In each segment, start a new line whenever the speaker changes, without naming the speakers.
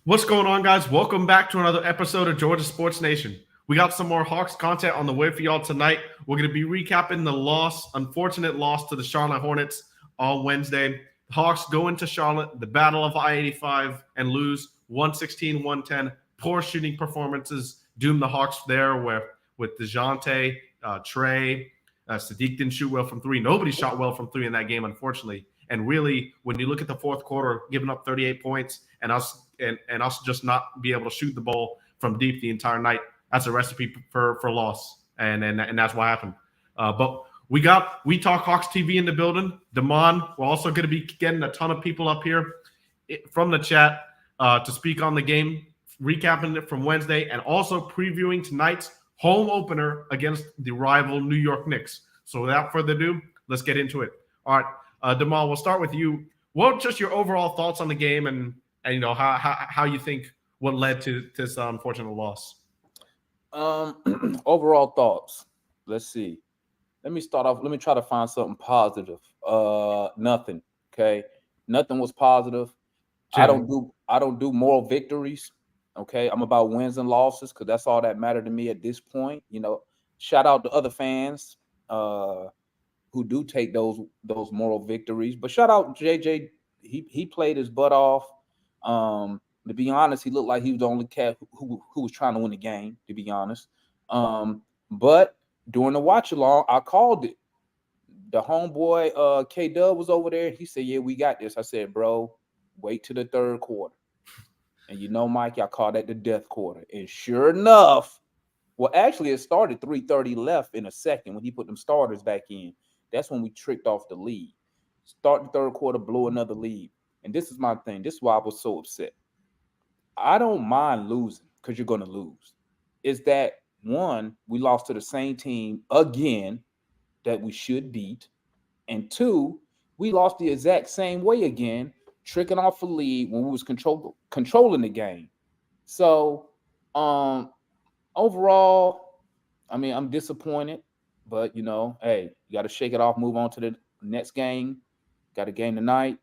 What's going on, guys? Welcome back to another episode of Georgia Sports Nation. We got some more Hawks content on the way for y'all tonight. We're going to be recapping the unfortunate loss to the Charlotte Hornets on Wednesday. The Hawks go into Charlotte, the Battle of I-85, and lose 116-110. Poor shooting performances doom the Hawks there with DeJounte, Trey, Sadiq didn't shoot well from three. Nobody shot well from three in that game, unfortunately. And really, when you look at the fourth quarter, giving up 38 points and us just not be able to shoot the ball from deep the entire night, that's a recipe for loss. And that's what happened. But we talk Hawks TV in the building. Damon, we're also going to be getting a ton of people up here from the chat to speak on the game, recapping it from Wednesday, and also previewing tonight's home opener against the rival New York Knicks. So without further ado, let's get into it. All right, Damal, we'll start with you. What just your overall thoughts on the game and you know how you think what led to this unfortunate loss?
Overall thoughts. Let's see. Let me start off. Let me try to find something positive. Nothing. Okay. Nothing was positive. I don't do moral victories. Okay. I'm about wins and losses because that's all that mattered to me at this point. You know, shout out to other fans who do take those moral victories. But shout out JJ. He played his butt off. To be honest, he looked like he was the only cat who was trying to win the game, to be honest. But during the watch along, I called it. The homeboy K-Dub was over there. He said, "Yeah, we got this." I said, "Bro, wait till the third quarter." And you know, Mike, I called that the death quarter. And sure enough, well, actually, it started 3:30 left in a second when he put them starters back in. That's when we tricked off the lead. Start the third quarter, blow another lead. And this is my thing. This is why I was so upset. I don't mind losing because you're going to lose. Is that, one, we lost to the same team again that we should beat. And two, we lost the exact same way again, tricking off a lead when we was controlling the game. So, overall, I mean, I'm disappointed. But, you know, hey, you got to shake it off, move on to the next game. Got a game tonight.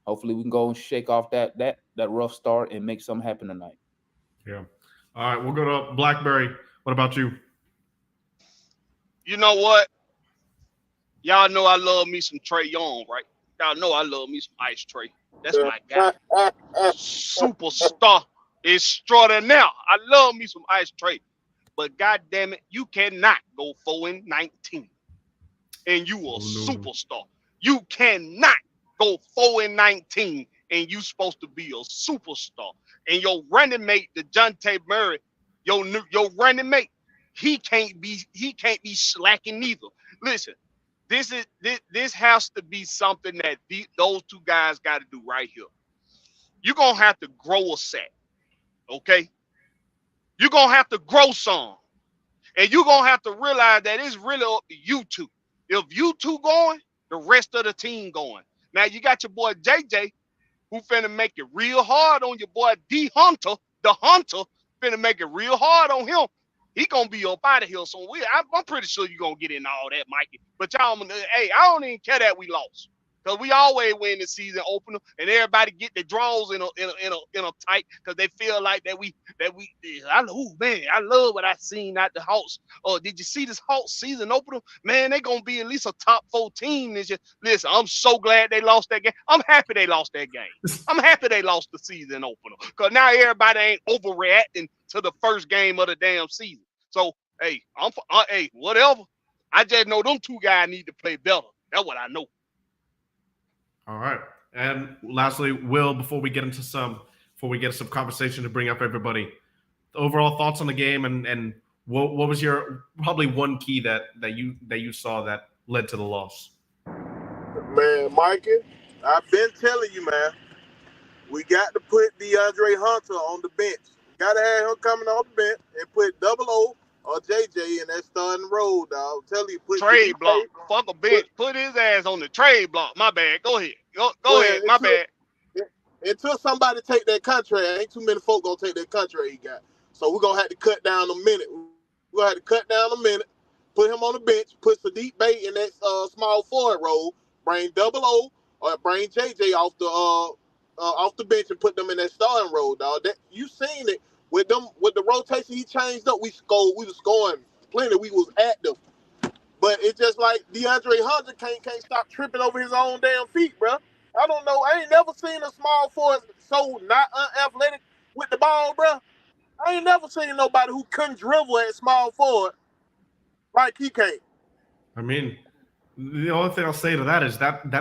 Hopefully we can go and shake off that rough start and make something happen tonight.
Yeah. All right, we'll go to Blackberry. What about you?
You know what? Y'all know I love me some Trey Young, right? Y'all know I love me some Ice Trey. That's my guy. Superstar extraordinaire. I love me some Ice Trey. But God damn it, you cannot go 4-19. And you a superstar. You cannot go 4-19 and you supposed to be a superstar. And your running mate, DeJounte Murray, your running mate, he can't be slacking neither. Listen, this has to be something that those two guys got to do right here. You're gonna have to grow a set, okay? You're gonna have to grow some, and you're gonna have to realize that it's really up to you two. If you two going, the rest of the team going. Now you got your boy JJ, who finna make it real hard on your boy D Hunter. The Hunter finna make it real hard on him. He gonna be up out of here. So I'm pretty sure you gonna get in all that, Mikey. But y'all, hey, I don't even care that we lost. Because we always win the season opener, and everybody get the draws in a tight because they feel like that we. I love what I seen at the Hawks. Oh, did you see this Hawks season opener? Man, they gonna be at least a top 4 team this year. Listen, I'm so glad they lost that game. I'm happy they lost that game. I'm happy they lost the season opener because now everybody ain't overreacting to the first game of the damn season. So hey, hey, whatever. I just know them two guys need to play better. That's what I know.
All right. And lastly, Will, before we get some conversation to bring up everybody, overall thoughts on the game and what was your probably one key that you saw that led to the loss?
Man, Mikey, I've been telling you, man, we got to put DeAndre Hunter on the bench. Got to have him coming off the bench and put Double O or JJ in that starting role, dog. Tell you, put
trade block. Fuck a bench. Put his ass on the trade block. My bad. Go ahead. Go ahead. My bad.
Until somebody take that contract, ain't too many folk gonna take that contract he got. So we're gonna have to cut down a minute. We're gonna have to cut down a minute. Put him on the bench. Put Sadiq Bey in that small forward role. Bring Double O or bring JJ off off the bench and put them in that starting role, dog. That you seen it with them with the rotation he changed up. We was scoring plenty. We was active, but it's just like DeAndre Hunter can't stop tripping over his own damn feet, bro. I don't know. I ain't never seen a small forward so not unathletic with the ball, bro. I ain't never seen nobody who couldn't dribble at small forward like he can't.
I mean, the only thing I'll say to that is that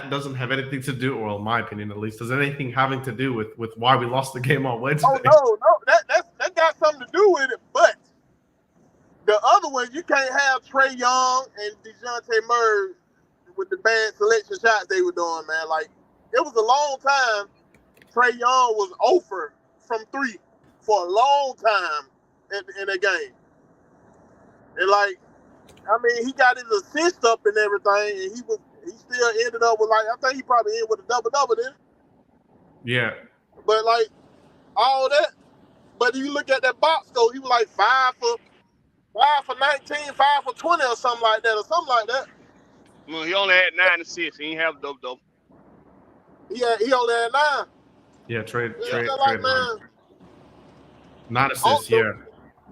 doesn't have anything to do, or in my opinion at least, does anything having to do with why we lost the game on Wednesday.
Oh no, that got something to do with it. But the other ones, you can't have Trae Young and DeJounte Murray with the bad selection shots they were doing, man. Like, it was a long time Trae Young was 0 from 3 for a long time in the game. And like, I mean, he got his assist up and everything, and he still ended up with, like, I think he probably ended with a double then.
Yeah.
But like all that, but if you look at that box score, he was like 5 for 19, 5 for 20 or something like that.
Well, he only had 9 assists. He ain't have a double.
He only had 9.
Yeah, trade.
Like, man,
9 assists, yeah.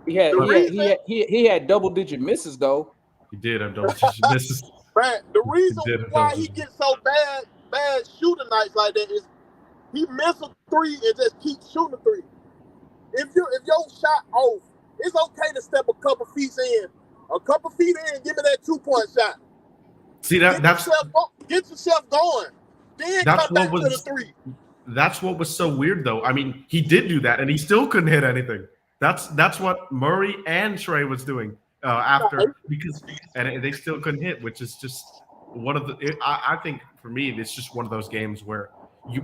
He had double-digit misses though.
He did have double-digit misses.
Man, the reason why he gets so bad shooting nights like that is he miss a 3 and just keep shooting a 3. If your shot off, it's okay to step a couple feet in, give me that 2-point shot.
See
get yourself going. Then come back to the 3.
That's what was so weird, though. I mean, he did do that, and he still couldn't hit anything. That's what Murray and Trae was doing after, because they still couldn't hit, which is just one of the. I think for me, it's just one of those games where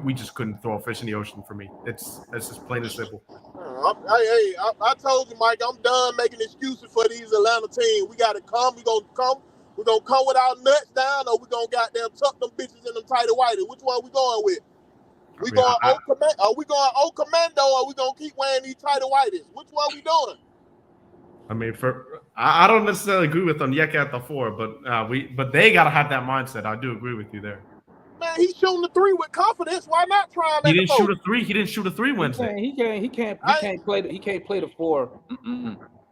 we just couldn't throw a fish in the ocean. For me, it's just plain and simple.
I told you, Mike, I'm done making excuses for these Atlanta teams. We got to come. We're gonna come with our nuts down, or we gonna goddamn tuck them bitches in them tighty whitey. Which one we going with? Are we going old commando, or we gonna keep wearing these tighty whiteys? Which one we doing?
I mean, I don't necessarily agree with Onyeka at the 4, but they gotta have that mindset. I do agree with you there.
Man, he's shooting the 3 with confidence. Why not try him?
He didn't shoot a 3. He didn't shoot a 3 Wednesday.
He can't play the 4.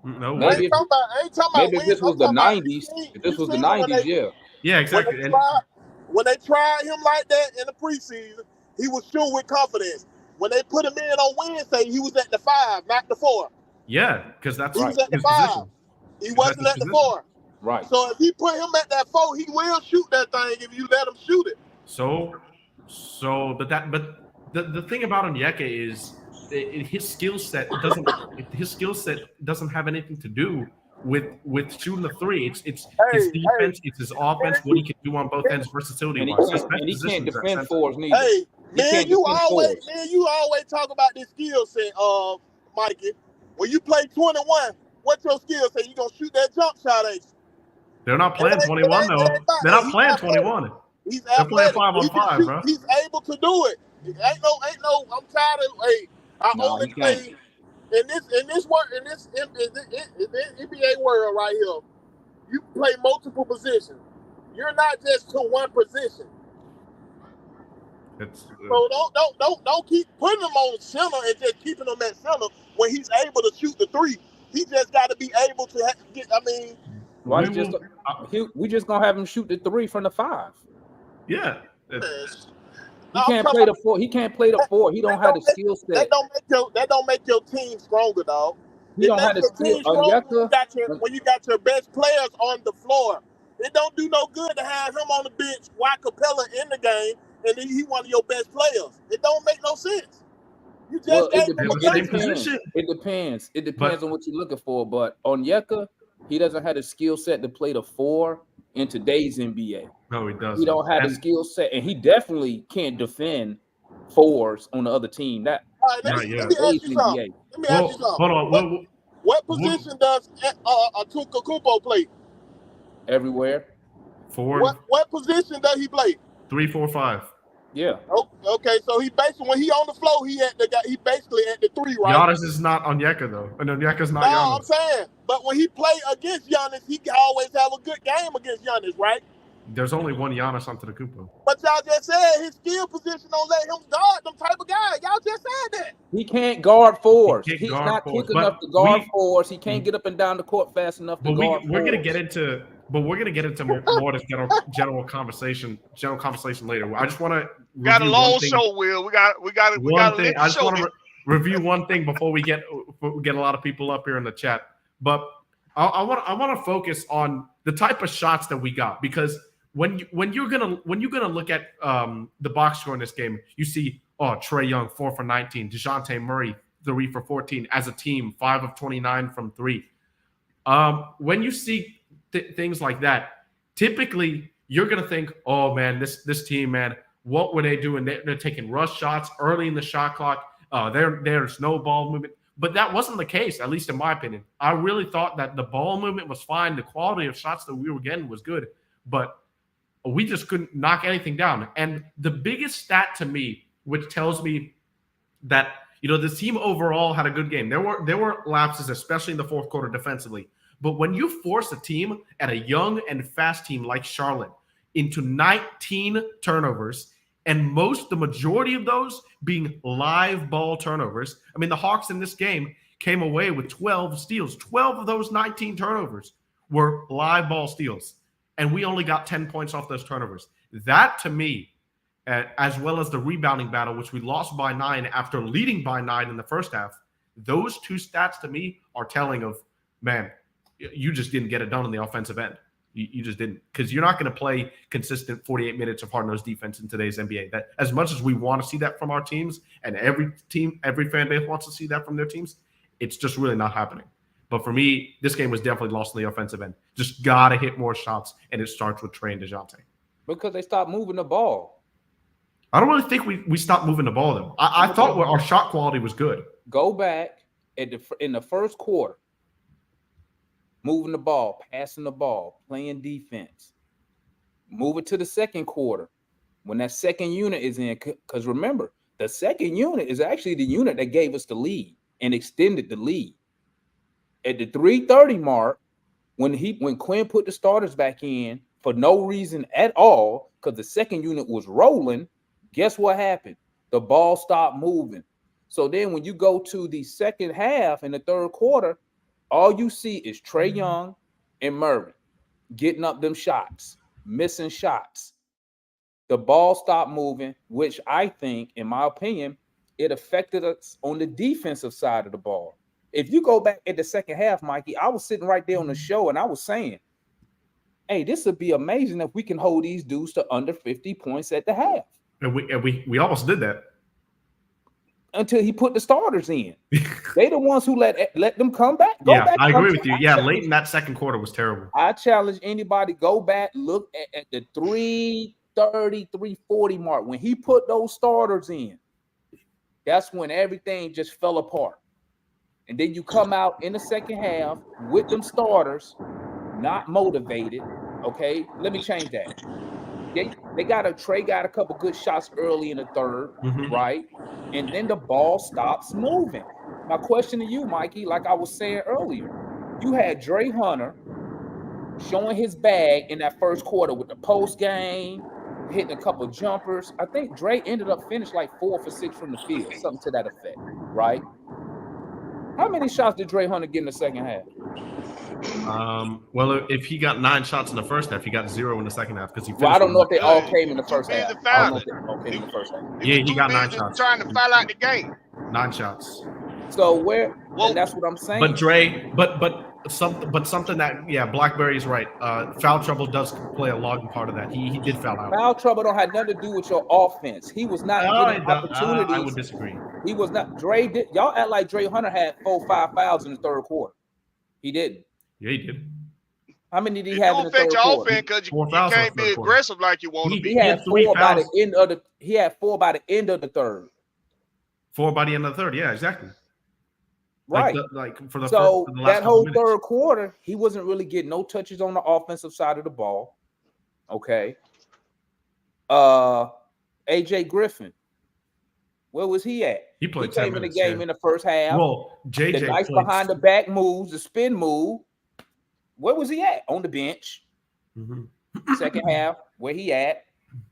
No,
maybe
I ain't talking about
if this was the 90s. If this was the 90s,
yeah, exactly.
When they tried him like that in the preseason, he was shooting with confidence. When they put him in on Wednesday, he was at the 5, not the 4.
Yeah, because that's
he was at the 5. He wasn't at the 4.
Right.
So if you put him at that 4, he will shoot that thing if you let him shoot it.
But the thing about Onyeka is his skill set doesn't have anything to do with shooting the 3. It's his defense, it's his offense, what he can do on both ends, versatility wise.
And he can't defend 4s neither.
Hey, man, you always talk about this skill set, Mikey. When you play 21, what's your skill set? You gonna shoot that jump shot, ain't you?
They're not playing 21 though. They're not playing 21. They're playing 5-on-5, bro.
He's able to do it. Ain't no. I'm tired of. Only play in this NBA world right here. You play multiple positions. You're not just to one position. So don't keep putting him on center and just keeping him at center when he's able to shoot the 3. He just got to be able to get. I mean,
we just gonna have him shoot the 3 from the 5.
Yeah.
He can't play the 4. He can't play the 4. He don't have the skill set.
That don't make your team stronger, dog.
He don't have the skill.
When you got your best players on the floor, it don't do no good to have him on the bench while Capella in the game, and then he one of your best players. It don't make no sense. You just
it depends. It depends on what you're looking for. But Onyeka, he doesn't have the skill set to play the 4 in today's NBA.
No, he doesn't.
He don't have the skill set, and he definitely can't defend 4s on the other team. Let me ask you something.
Hold on.
What position does Antetokounmpo play?
Everywhere.
4.
What position does he play?
3, 4, 5.
Yeah.
Okay, so he basically when he on the floor, he basically at the 3, right?
Giannis is not Onyeka though. And Onyeka's not Giannis.
I'm saying, but when he play against Giannis, he can always have a good game against Giannis, right?
There's only one Giannis Antetokounmpo.
But y'all just said his skill position don't let him guard them type of guy. Y'all just said that.
He can't guard fours.
He can't
He's
guard
not
fours,
quick
but
enough to guard
we-
fours. He can't get up and down the court fast enough to
But
guard
we're gonna
fours.
get into more this general conversation later. I just want to
Got a long show, Will. We got to let
I
the
just
show.
want to review one thing before we get a lot of people up here in the chat. But I want to focus on the type of shots that we got, because when you're gonna look at the box score in this game, you see Trae Young 4 for 19, DeJounte Murray 3 for 14 as a team, 5 of 29 from 3. When you see things like that, typically you're gonna think, oh man, this team, man, what were they doing? They're taking rush shots early in the shot clock. There's no ball movement. But that wasn't the case, at least in my opinion. I really thought that the ball movement was fine. The quality of shots that we were getting was good, but we just couldn't knock anything down. And the biggest stat to me, which tells me that, this team overall had a good game. There were lapses, especially in the fourth quarter defensively. But when you force a team at a young and fast team like Charlotte into 19 turnovers, and the majority of those being live ball turnovers. I mean, the Hawks in this game came away with 12 steals. 12 of those 19 turnovers were live ball steals, and we only got 10 points off those turnovers. That, to me, as well as the rebounding battle, which we lost by 9 after leading by 9 in the first half, those two stats to me are telling of, man, you just didn't get it done on the offensive end. You just didn't, because you're not going to play consistent 48 minutes of hard-nosed defense in today's NBA. That, as much as we want to see that from our teams, and every fan base wants to see that from their teams, it's just really not happening. But for me, this game was definitely lost on the offensive end. Just got to hit more shots, and it starts with Trae and DeJounte.
Because they stopped moving the ball.
I don't really think we stopped moving the ball, though. I thought our shot quality was good.
Go back in the first quarter. Moving the ball, passing the ball, playing defense. Move it to the second quarter when that second unit is in. Because remember, the second unit is actually the unit that gave us the lead and extended the lead. At the 3:30 mark, when Quinn put the starters back in for no reason at all, because the second unit was rolling, guess what happened? The ball stopped moving. So then when you go to the second half in the third quarter, all you see is Trae Young and Murray getting up them shots, missing shots. The ball stopped moving, which I think, in my opinion, it affected us on the defensive side of the ball. If you go back at the second half, Mikey, I was sitting right there on the show and I was saying, hey, this would be amazing if we can hold these dudes to under 50 points at the half.
And we almost did that.
Until he put the starters in. They the ones who let them come back.
I agree with you. Yeah, late in that second quarter was terrible.
I challenge anybody, go back, look at the 3:30, 3:40 mark. When he put those starters in, that's when everything just fell apart. And then you come out in the second half with them starters, not motivated. Okay, let me change that. Trae got a couple good shots early in the third, right? And then the ball stops moving. My question to you, Mikey, like I was saying earlier, you had Dre Hunter showing his bag in that first quarter with the post game, hitting a couple jumpers. I think Dre ended up finished like 4 for 6 from the field, something to that effect, right? How many shots did Dre Hunter get in the second half?
Well, if he got 9 shots in the first half, he got 0 in the second half because he.
Well, I don't know if they all came in the first half.
Yeah, he got 9 shots.
Trying to foul out the game.
9 shots.
So and that's what I'm saying.
But Dre, something that Blackberry's right. Foul trouble does play a large part of that. He did foul out.
Foul trouble don't have nothing to do with your offense. He was not getting opportunities.
I would disagree.
He was not. Dre did. Y'all act like Dre Hunter had 4 or 5 fouls in the third quarter. He didn't.
Yeah, he did.
How many did he have in the third quarter?
Don't affect your offense because you can't be aggressive like you want to be.
He had 4 by the end of the. He had 4 by the end of the third.
4 by the end of the third. Yeah, exactly.
Right.
For the last
that whole third quarter, he wasn't really getting no touches on the offensive side of the ball. Okay. AJ Griffin. Where was he at?
He played.
He came in the game in the first half.
Well, JJ
the nice behind the back moves, the spin move. Where was he at? On the bench.
Mm-hmm.
second half, where he at.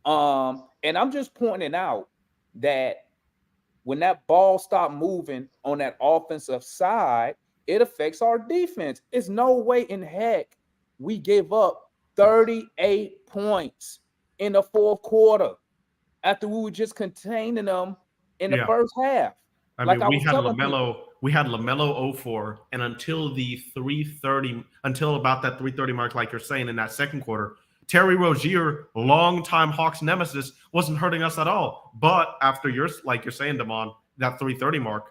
And I'm just pointing out that when that ball stop moving on that offensive side, it affects our defense. It's no way in heck we gave up 38 points in the fourth quarter after we were just containing them in the first half.
I mean, we had LaMelo 04, and until about that 3:30 mark, like you're saying, in that second quarter, Terry Rozier, longtime Hawks nemesis, wasn't hurting us at all. But after like you're saying, Damon, that 3:30 mark,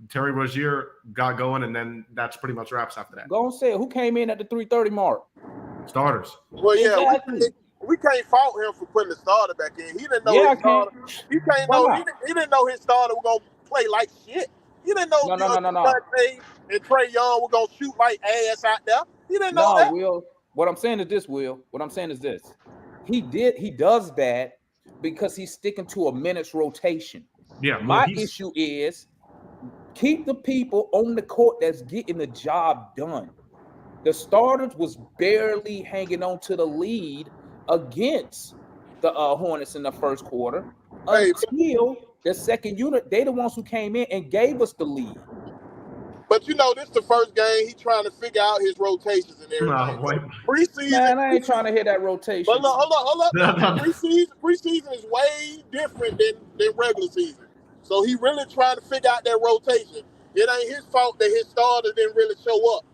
Terry Rozier got going, and then that's pretty much wraps after that.
Go and say it. Who came in at the 3:30 mark?
Starters.
Well, yeah,
exactly.
we can't fault him for putting the starter back in. He didn't know his starter. He didn't know his starter was gonna play like shit. He didn't know Dante and Trae Young were gonna shoot like ass out there. He didn't know that.
Will. What I'm saying is this, Will. What I'm saying is this. He does that because he's sticking to a minutes rotation.
Yeah.
My issue is keep the people on the court that's getting the job done. The starters was barely hanging on to the lead against the Hornets in the first quarter until the second unit. They the ones who came in and gave us the lead.
But you know, this is the first game he's trying to figure out his rotations and everything. Preseason,
man, I ain't trying to hear that rotation.
But look, hold up. Preseason is way different than regular season. So he really trying to figure out that rotation. It ain't his fault that his starters didn't really show up.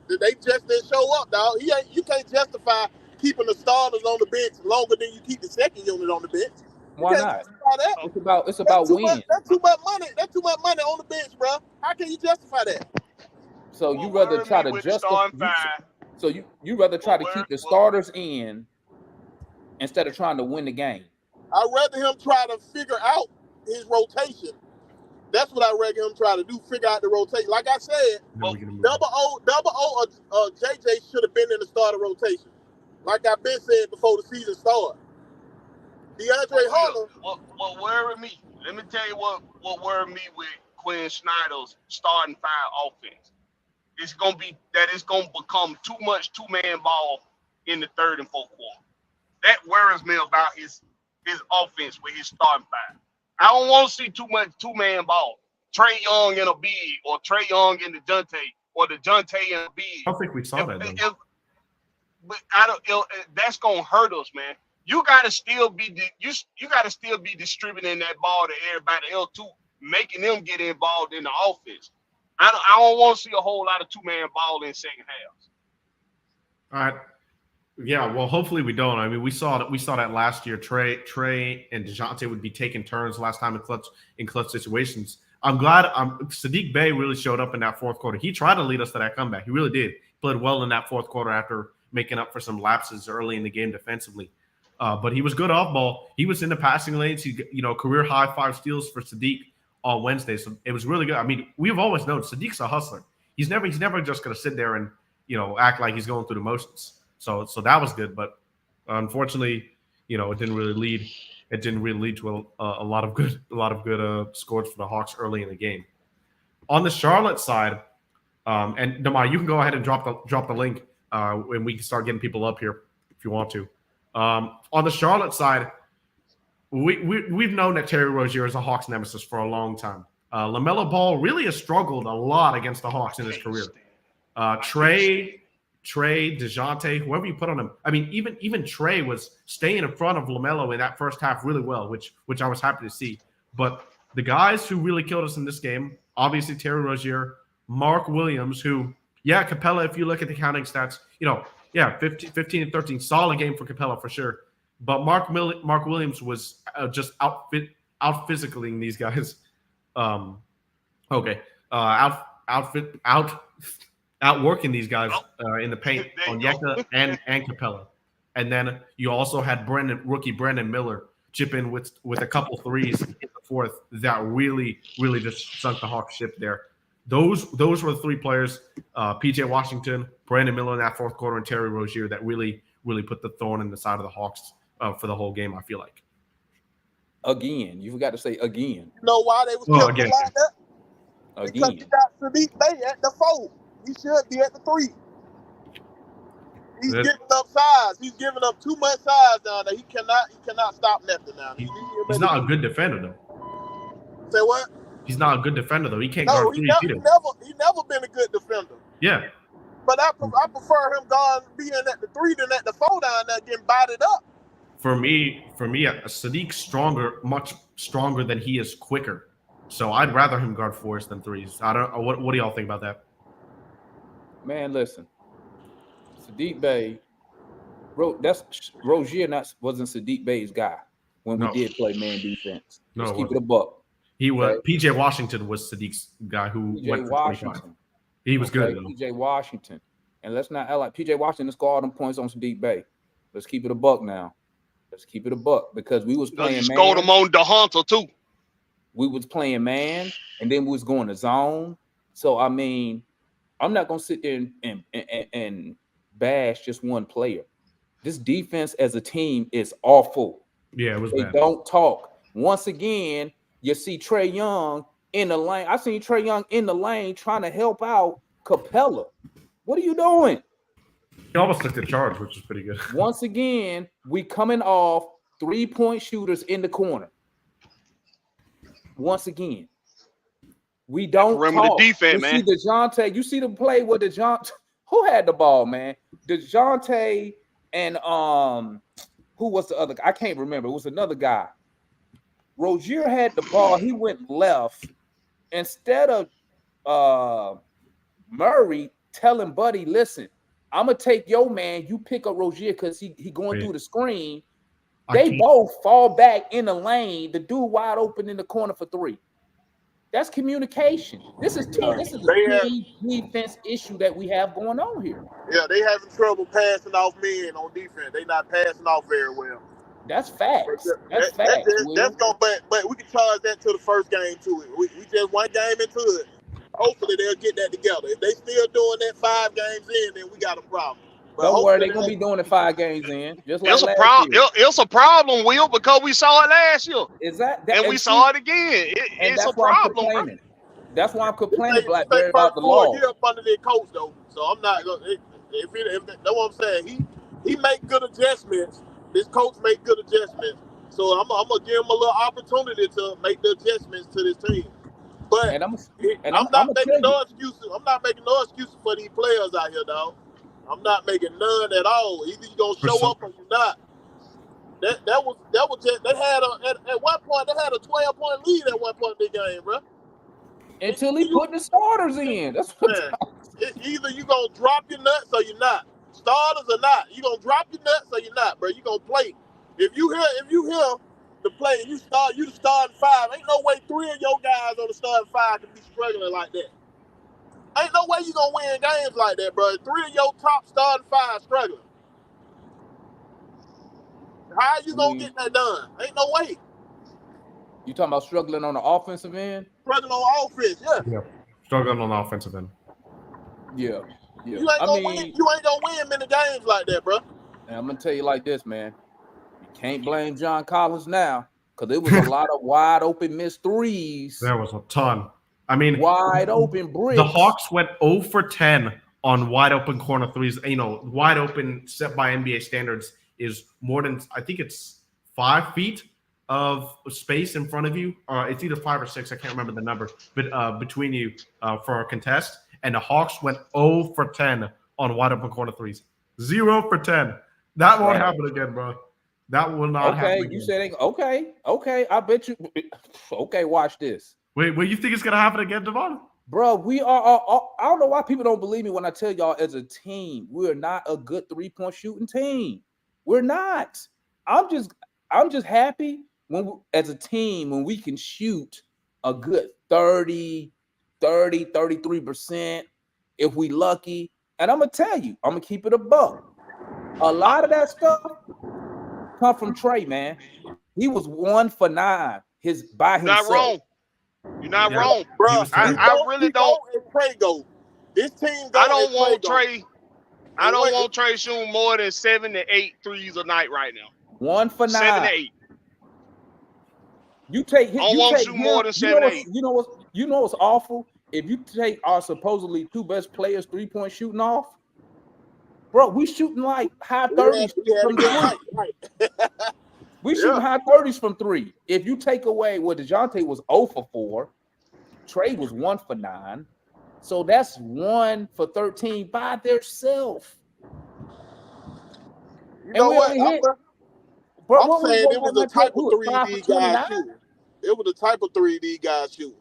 They just didn't show up, dog. You can't justify keeping the starters on the bench longer than you keep the second unit on the bench.
Why not? It's about wins.
That's too much money. That's too much money on the bench, bro. How can you justify that?
So you rather try to justify? So you rather try to keep the starters in instead of trying to win the game?
I'd rather him try to figure out his rotation. That's what I reckon him try to do. Figure out the rotation. Like I said, double O or JJ should have been in the starter rotation. Like I've been saying before the season started. DeAndre Hunter.
What worried me? Let me tell you what worried me with Quinn Snyder's starting five offense. It's gonna become too much two-man ball in the third and fourth quarter. That worries me about his offense with his starting five. I don't want to see too much two-man ball. Trae Young in a big, or Trae Young in the Dante, or the Dante in a big.
I don't think we saw that though.
But that's gonna hurt us, man. You gotta still be distributing that ball to everybody else too, making them get involved in the offense. I don't want to see a whole lot of two-man ball in second halves.
All right. Yeah, well, hopefully we don't. I mean, we saw that last year. Trae and DeJounte would be taking turns last time in clutch situations. I'm glad Saddiq Bey really showed up in that fourth quarter. He tried to lead us to that comeback. He really did. Played well in that fourth quarter after making up for some lapses early in the game defensively. But he was good off ball. He was in the passing lanes. He, career high 5 steals for Saddiq on Wednesday. So it was really good. I mean, we've always known Saddiq's a hustler. He's never just going to sit there and act like he's going through the motions. So that was good, but unfortunately, it didn't really lead. It didn't really lead to a lot of good scores for the Hawks early in the game. On the Charlotte side, and Damar, you can go ahead and drop the link, and we can start getting people up here if you want to. On the Charlotte side, we've known that Terry Rozier is a Hawks nemesis for a long time. LaMelo Ball really has struggled a lot against the Hawks in his career. Trae, DeJounte, whoever you put on him. I mean, even Trae was staying in front of LaMelo in that first half really well, which I was happy to see. But the guys who really killed us in this game, obviously Terry Rozier, Mark Williams, who, Capella, if you look at the counting stats, 15 and 13, solid game for Capella for sure. But Mark Williams was just out physicaling these guys. Outworking these guys in the paint on Yeka and Capella. And then you also had rookie Brandon Miller chip in with a couple threes in the fourth that really, really just sunk the Hawks ship there. Those were the 3 players, PJ Washington, Brandon Miller in that fourth quarter, and Terry Rozier that really, really put the thorn in the side of the Hawks for the whole game, I feel like.
Again. You forgot to say again.
You know why they was killing like that? Because you got Saddiq Bey at the 4. He should be at the 3. He's giving up size. He's giving up too much size down there. He cannot stop nothing now.
He's not a good defender though.
Say what?
He's not a good defender though. He can't
No,
guard
he
threes either.
never been a good defender.
Yeah.
But I prefer him being at the 3 than at the 4 down there getting bodied up.
For me, Sadiq's stronger, much stronger than he is quicker. So I'd rather him guard 4s than 3s. I don't. What do y'all think about that?
Man, listen. Sadiq Bey, Rozier wasn't Sadiq Bey's guy when we did play man defense. Let's keep it a buck.
He was PJ Washington was Sadiq's guy who went for 25. He was good.
PJ Washington. And let's not act like PJ Washington scored all them points on Sadiq Bey. Let's keep it a buck now. Let's keep it a buck because we was playing man.
You scored them on the Hunter too.
We was playing man, and then we was going to zone. So I mean, I'm not gonna sit there and bash just one player. This defense as a team is awful.
Yeah, it was
they
bad.
Don't talk. Once again, you see Trae Young in the lane. I seen Trae Young in the lane trying to help out Capella. What are you doing?
He almost took the charge, which is pretty good.
Once again, we coming off 3-point shooters in the corner. Once again, we don't talk.
The defense,
you
man.
See DeJounte, you see the play with DeJounte. Who had the ball, man? DeJounte and who was the other guy? I can't remember. It was another guy. Rozier had the ball. He went left. Instead of Murray telling Buddy, listen, I'm gonna take your man. You pick up Rozier because he going through the screen. They both fall back in the lane. The dude wide open in the corner for 3. That's communication. This is a team defense issue that we have going on here.
Yeah, they having trouble passing off men on defense. They not passing off very well.
That's facts. That's facts.
But we can charge that to the first game too. We just one game into it. Hopefully they'll get that together. If they still doing that 5 games in, then we got a problem. But
don't worry, they're gonna be doing it 5 games in. Just like
it's a problem. It's a problem, Will, because we saw it last year.
And
we saw it again. It's a problem.
That's why I'm complaining, Blackberry, about the law.
He up under their coach though, so I'm not gonna. If that's what I'm saying. He make good adjustments. This coach make good adjustments. So I'm gonna give him a little opportunity to make the adjustments to this team. But I'm not making no excuses. I'm not making no excuses for these players out here, dog. I'm not making none at all. Either you gonna show up or you not. That was just they had at one point they had a 12-point lead at one point in the game, bro.
Until he put the starters in. That's what
either you gonna drop your nuts or you're not. Starters or not. You gonna drop your nuts or you're not, bro. You gonna play. If you hear the play, you the starting 5. Ain't no way 3 of your guys on the starting 5 can be struggling like that. Ain't no way you gonna win games like that, bro. 3 of your top starting 5 struggling. How you gonna get that done? Ain't no way.
You talking about struggling on the offensive end?
Struggling on offense, yeah.
Struggling on the offensive end.
Yeah.
You ain't gonna win many games like that, bro.
And I'm gonna tell you like this, man. You can't blame John Collins now because there was a lot of wide open missed threes.
There was a ton. I mean,
wide open bricks.
The Hawks went 0 for 10 on wide open corner threes. You know, wide open set by NBA standards is more than, I think it's 5 feet of space in front of you. It's either 5 or 6. I can't remember the number, but between you for a contest. And the Hawks went 0 for 10 on wide open corner threes. 0 for 10. That won't happen again, bro. That will not happen again.
You said okay. I bet you. Okay, watch this.
Wait, you think it's gonna happen again, Devon?
Bro, we are. I don't know why people don't believe me when I tell y'all as a team, we're not a good 3-point shooting team. We're not. I'm just happy as a team when we can shoot a good 33% if we lucky. And I'm gonna tell you, I'm gonna keep it a buck. A lot of that stuff come from Trae, man. He was 1 for 9 himself.
Not wrong. You're not wrong, bro. I really don't.
Trae go. This team.
I don't want Trae. I don't want Trae shooting more than 7 to 8 threes a night right now.
1 for 9.
7 to 8.
You take him.
I won't shoot more than 7 to 8.
You know what's awful? If you take our supposedly 2 best players 3-point shooting off, Bro, we shooting like high 30s from three.
Right.
We shooting high 30s from three. If you take away what DeJounte was 0 for 4, Trey was 1 for 9. So that's 1 for 13 by themselves.
You know what?
Bro,
I'm saying it was the type of 3 these guys shooting. It was the type of 3 these guys shooting.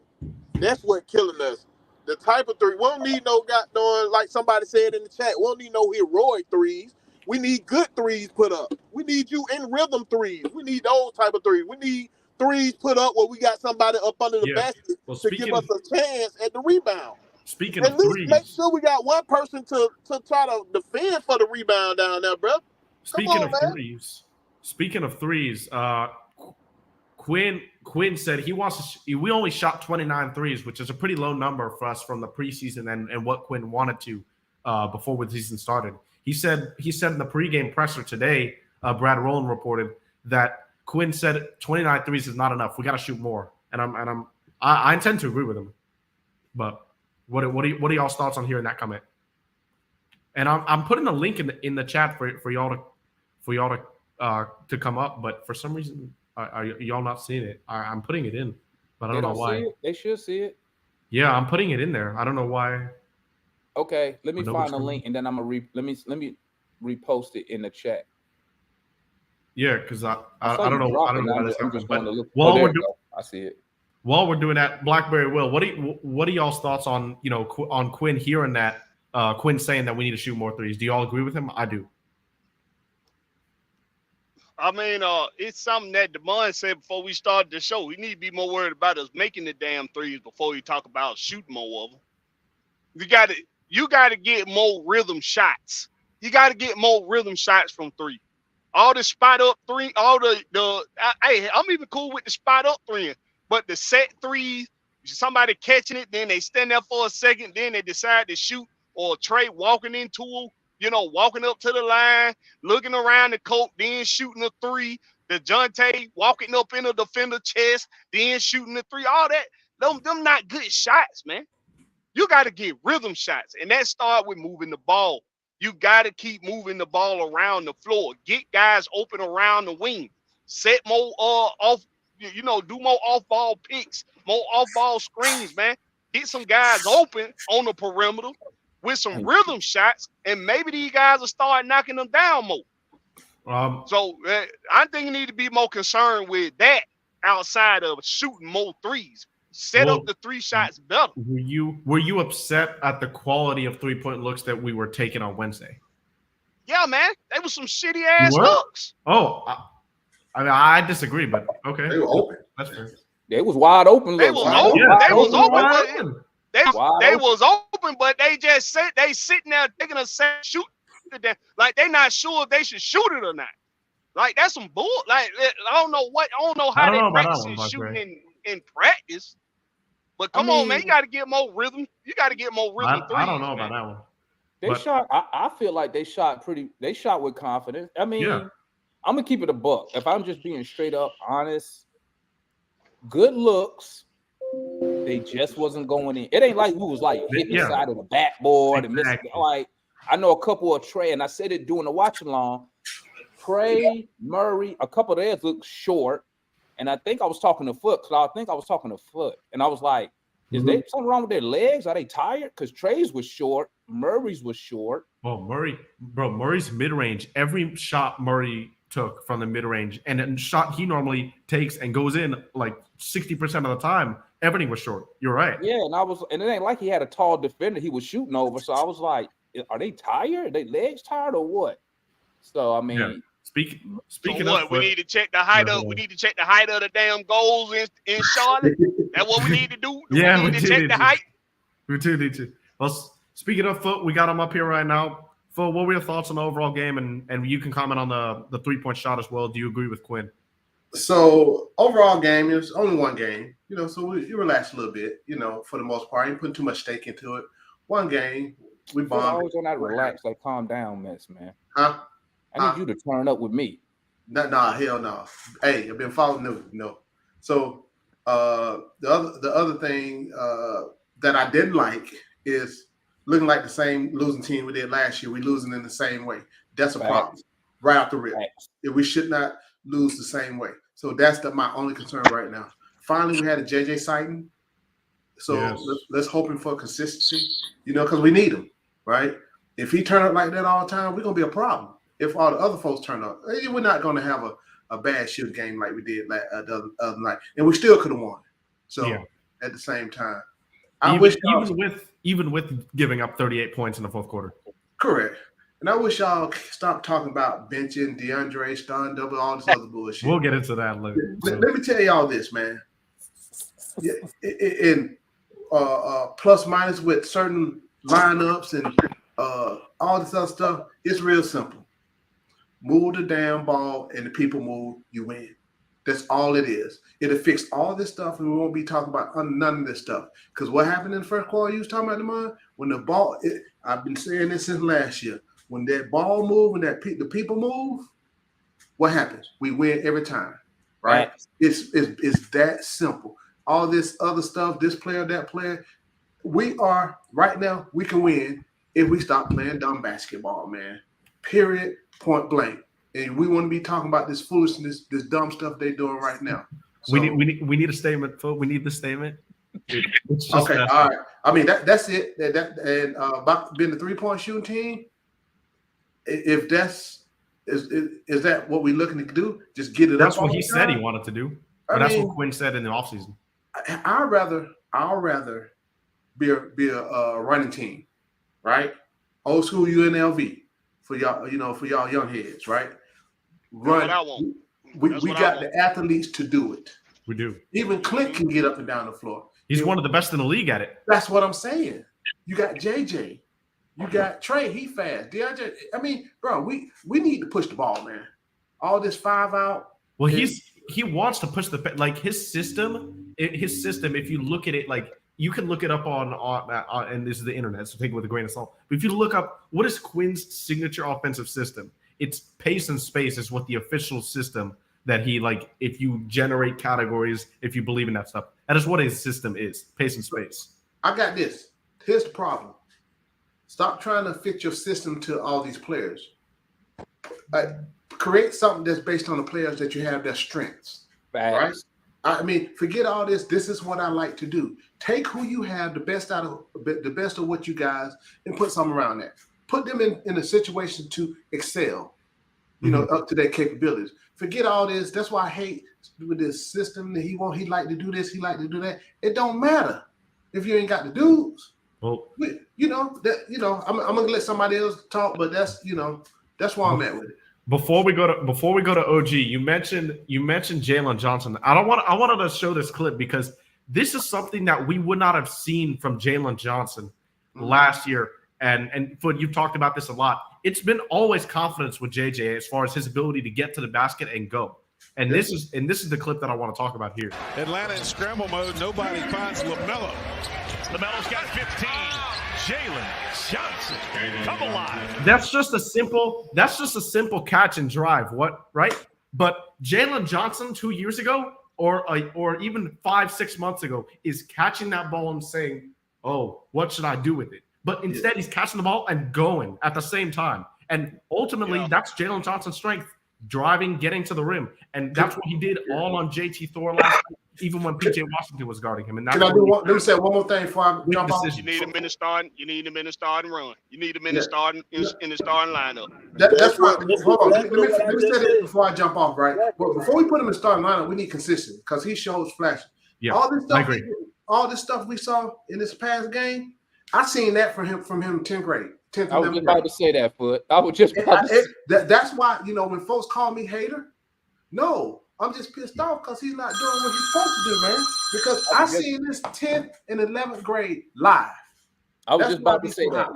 That's what killing us. The type of 3. We don't need no goddamn, like somebody said in the chat, we don't need no heroic 3s. We need good 3s put up. We need you in rhythm 3s. We need those type of 3s. We need 3s put up where we got somebody up under the basket to give us a chance at the rebound.
Speaking of
least
threes,
make sure we got one person to try to defend for the rebound down there, bro.
Speaking of threes, Quinn said he wants to. We only shot 29 threes, which is a pretty low number for us from the preseason and what Quinn wanted to before the season started. He said in the pregame presser today, Brad Rowland reported that Quinn said 29 threes is not enough. We got to shoot more, and I intend to agree with him. But what are y'all's thoughts on hearing that comment? And I'm putting a link in the chat for y'all to come up, but for some reason are y'all not seeing it? I'm putting it in, but I don't know why.
They should see it.
Yeah, I'm putting it in there. I don't know why.
Okay, let me find a link and then I'm gonna let me repost it in the chat.
Yeah, because I don't know why this happened. But
I see it.
While we're doing that, Blackberry Will, what are y'all's thoughts on on Quinn hearing that Quinn saying that we need to shoot more threes? Do y'all agree with him? I do.
I mean, it's something that DeMond said before we started the show. We need to be more worried about us making the damn threes before we talk about shooting more of them. You got to get more rhythm shots. You got to get more rhythm shots from three. All the spot up three, hey, I'm even cool with the spot up three, but the set threes, somebody catching it, then they stand there for a second, then they decide to shoot, or Trey walking into them. Walking up to the line, looking around the court, then shooting a three. DeJounte walking up in the defender chest, then shooting the three. All that, them not good shots, man. You got to get rhythm shots, and that start with moving the ball. You got to keep moving the ball around the floor. Get guys open around the wing. Set more off, do more off-ball picks, more off-ball screens, man. Get some guys open on the perimeter with some rhythm shots, and maybe these guys will start knocking them down more. So I think you need to be more concerned with that outside of shooting more threes. Set up the 3 shots better.
Were you upset at the quality of 3-point looks that we were taking on Wednesday?
Yeah, man. They were some shitty ass looks.
Oh, I disagree, but okay.
They were open.
That's fair.
They was wide open.
They was open.
Yeah,
they was open. They
open.
was open, but they just said they sitting there taking a set shoot to them. Like they not sure if they should shoot it or not. Like that's some bull. Like I don't know how they practice shooting in practice. But come on, man, you got to get more rhythm. You got to get more rhythm.
I don't know about that one.
They shot. I feel like they shot They shot with confidence. I mean, I'm gonna keep it a buck. If I'm just being straight up honest, good looks. They just wasn't going in. It ain't like we was like hitting the side of the backboard and missing. Like I know a couple of Trey, and I said it during the watch along. Trey, Murray, a couple of theirs look short. And I think I was talking to Foot, and I was like, is there something wrong with their legs? Are they tired? Because Trey's was short, Murray's was short.
Oh, Murray's mid-range. Every shot Murray took from the mid-range, and a shot he normally takes and goes in like 60% of the time, everything was short. You're right.
Yeah, and it ain't like he had a tall defender he was shooting over. So I was like, are they tired? Are they legs tired or what? So I mean,
Speaking
of what, we need to check the height of. We need to check the height of the damn goals in Charlotte. That's what we need to do. We need to check the height.
We do need to. Well, speaking of Foot, we got him up here right now. Foot, what were your thoughts on the overall game? And you can comment on the 3-point shot as well. Do you agree with Quinn?
So overall game, it was only one game, so you relax a little bit, for the most part. You putting too much stake into it. One game, we bombed.
Always on that relax, like calm down mess, man.
Huh?
I need you to turn up with me.
Nah, hell no. Hey, I've been following no. So the other thing that I didn't like is looking like the same losing team we did last year. We losing in the same way. That's a problem right out the rip. We should not lose the same way. So that's my only concern right now. Finally, we had a JJ sighting. So let's hoping for consistency, because we need him, right? If he turn up like that all the time, we're going to be a problem. If all the other folks turn up, we're not going to have a bad shooting game like we did the other night. And we still could have won. So at the same time,
even with giving up 38 points in the fourth quarter.
Correct. And I wish y'all stop talking about benching DeAndre, starting double, all this other bullshit.
We'll get into that later.
Let me tell y'all this, man. In plus minus with certain lineups and all this other stuff, it's real simple. Move the damn ball and the people move, you win. That's all it is. It'll fix all this stuff, and we won't be talking about none of this stuff. Because what happened in the first quarter, you was talking about, Demond? When the ball, I've been saying this since last year. When that ball move and the people move, what happens? We win every time, right? It's that simple. All this other stuff, this player, that player, we are right now. We can win if we stop playing dumb basketball, man. Period. Point blank. And we want to be talking about this foolishness, this dumb stuff they're doing right now. So,
we need a statement, Phil. We need the statement.
Okay, all right. I mean that's it. And about being the 3-point shooting team. If is that what we're looking to do? Just get it
that's
up.
That's what he said he wanted to do. That's what Quinn said in the offseason.
I'd rather be a running team, right? Old school UNLV for y'all, for y'all young heads, right? Run.
That's what I want.
We got the athletes to do it.
We do.
Even Clint can get up and down the floor.
He's one of the best in the league at it.
That's what I'm saying. You got JJ. You got Trey. He fast. DeAndre. I mean, bro, we need to push the ball, man. All this 5 out.
Well, he wants to push his system. If you look at it, you can look it up on and this is the internet, so take it with a grain of salt. But if you look up what is Quinn's signature offensive system, it's pace and space is what the official system that he if you generate categories, if you believe in that stuff. That is what his system is, pace and space.
I got this. Here's the problem. Stop trying to fit your system to all these players. Create something that's based on the players that you have, their strengths. Right? I mean, forget all this. This is what I like to do. Take who you have, the best of what you guys, and put something around that. Put them in a situation to excel, up to their capabilities. Forget all this. That's why I hate with this system that he like to do this, he like to do that. It don't matter if you ain't got the dudes.
Well,
I'm gonna let somebody else talk, but that's why I'm at with it.
Before we go to OG, you mentioned Jalen Johnson. I wanted to show this clip because this is something that we would not have seen from Jalen Johnson last year. And you've talked about this a lot. It's been always confidence with JJ as far as his ability to get to the basket and go. And this is the clip that I want to talk about here.
Atlanta in scramble mode. Nobody finds LaMelo. LaMelo's got 15. Jalen Johnson, come alive.
That's just a simple catch and drive. Right? But Jalen Johnson 2 years ago, or even 5-6 months ago, is catching that ball and saying, "Oh, what should I do with it?" But instead, he's catching the ball and going at the same time. And ultimately, that's Jalen Johnson's strength: driving, getting to the rim, and that's what he did all on JT Thor last night, even when PJ Washington was guarding him. And that's
let me say one more thing before I jump off.
You need him in the starting. You need him in the starting run. You need him in the starting in the starting lineup.
That's right. Hold on. Let me say this before I jump off. Right. But before we put him in the starting lineup, we need consistency because he shows flash.
Yeah.
All this stuff we saw in this past game, I seen that from him 10th grade. 10th
I was just about to say that, Foot. I was just about to say
that's why, when folks call me hater, no, I'm just pissed off because he's not doing what he's supposed to do, man. Because I seen this 10th and 11th grade live.
I was just about to say that.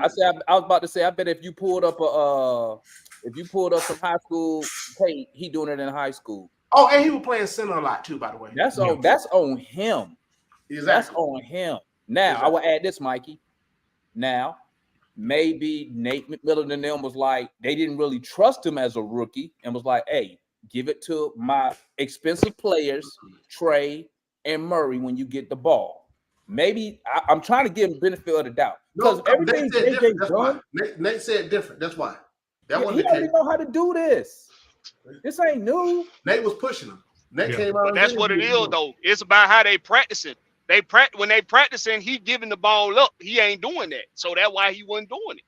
I was about to say, I bet if you pulled up some high school tape, he doing it in high school.
Oh, and he was playing center a lot too, by the way.
That's on him.
Exactly.
That's on him. Now, I will add this, Mikey. Now, maybe Nate McMillan and them was like, they didn't really trust him as a rookie and was like, hey, give it to my expensive players, Trey and Murray, when you get the ball. Maybe I'm trying to give him benefit of the doubt. because everything JJ
That's
done.
why. Nate said different. That's why. That
He
wasn't the
already
case.
know how to do this. This ain't new.
Nate was pushing him. Nate
Yeah.
came out.
But that's what it is, though. It's about how they practicing. When they practicing, he giving the ball up. He ain't doing that. So that's why he wasn't doing it.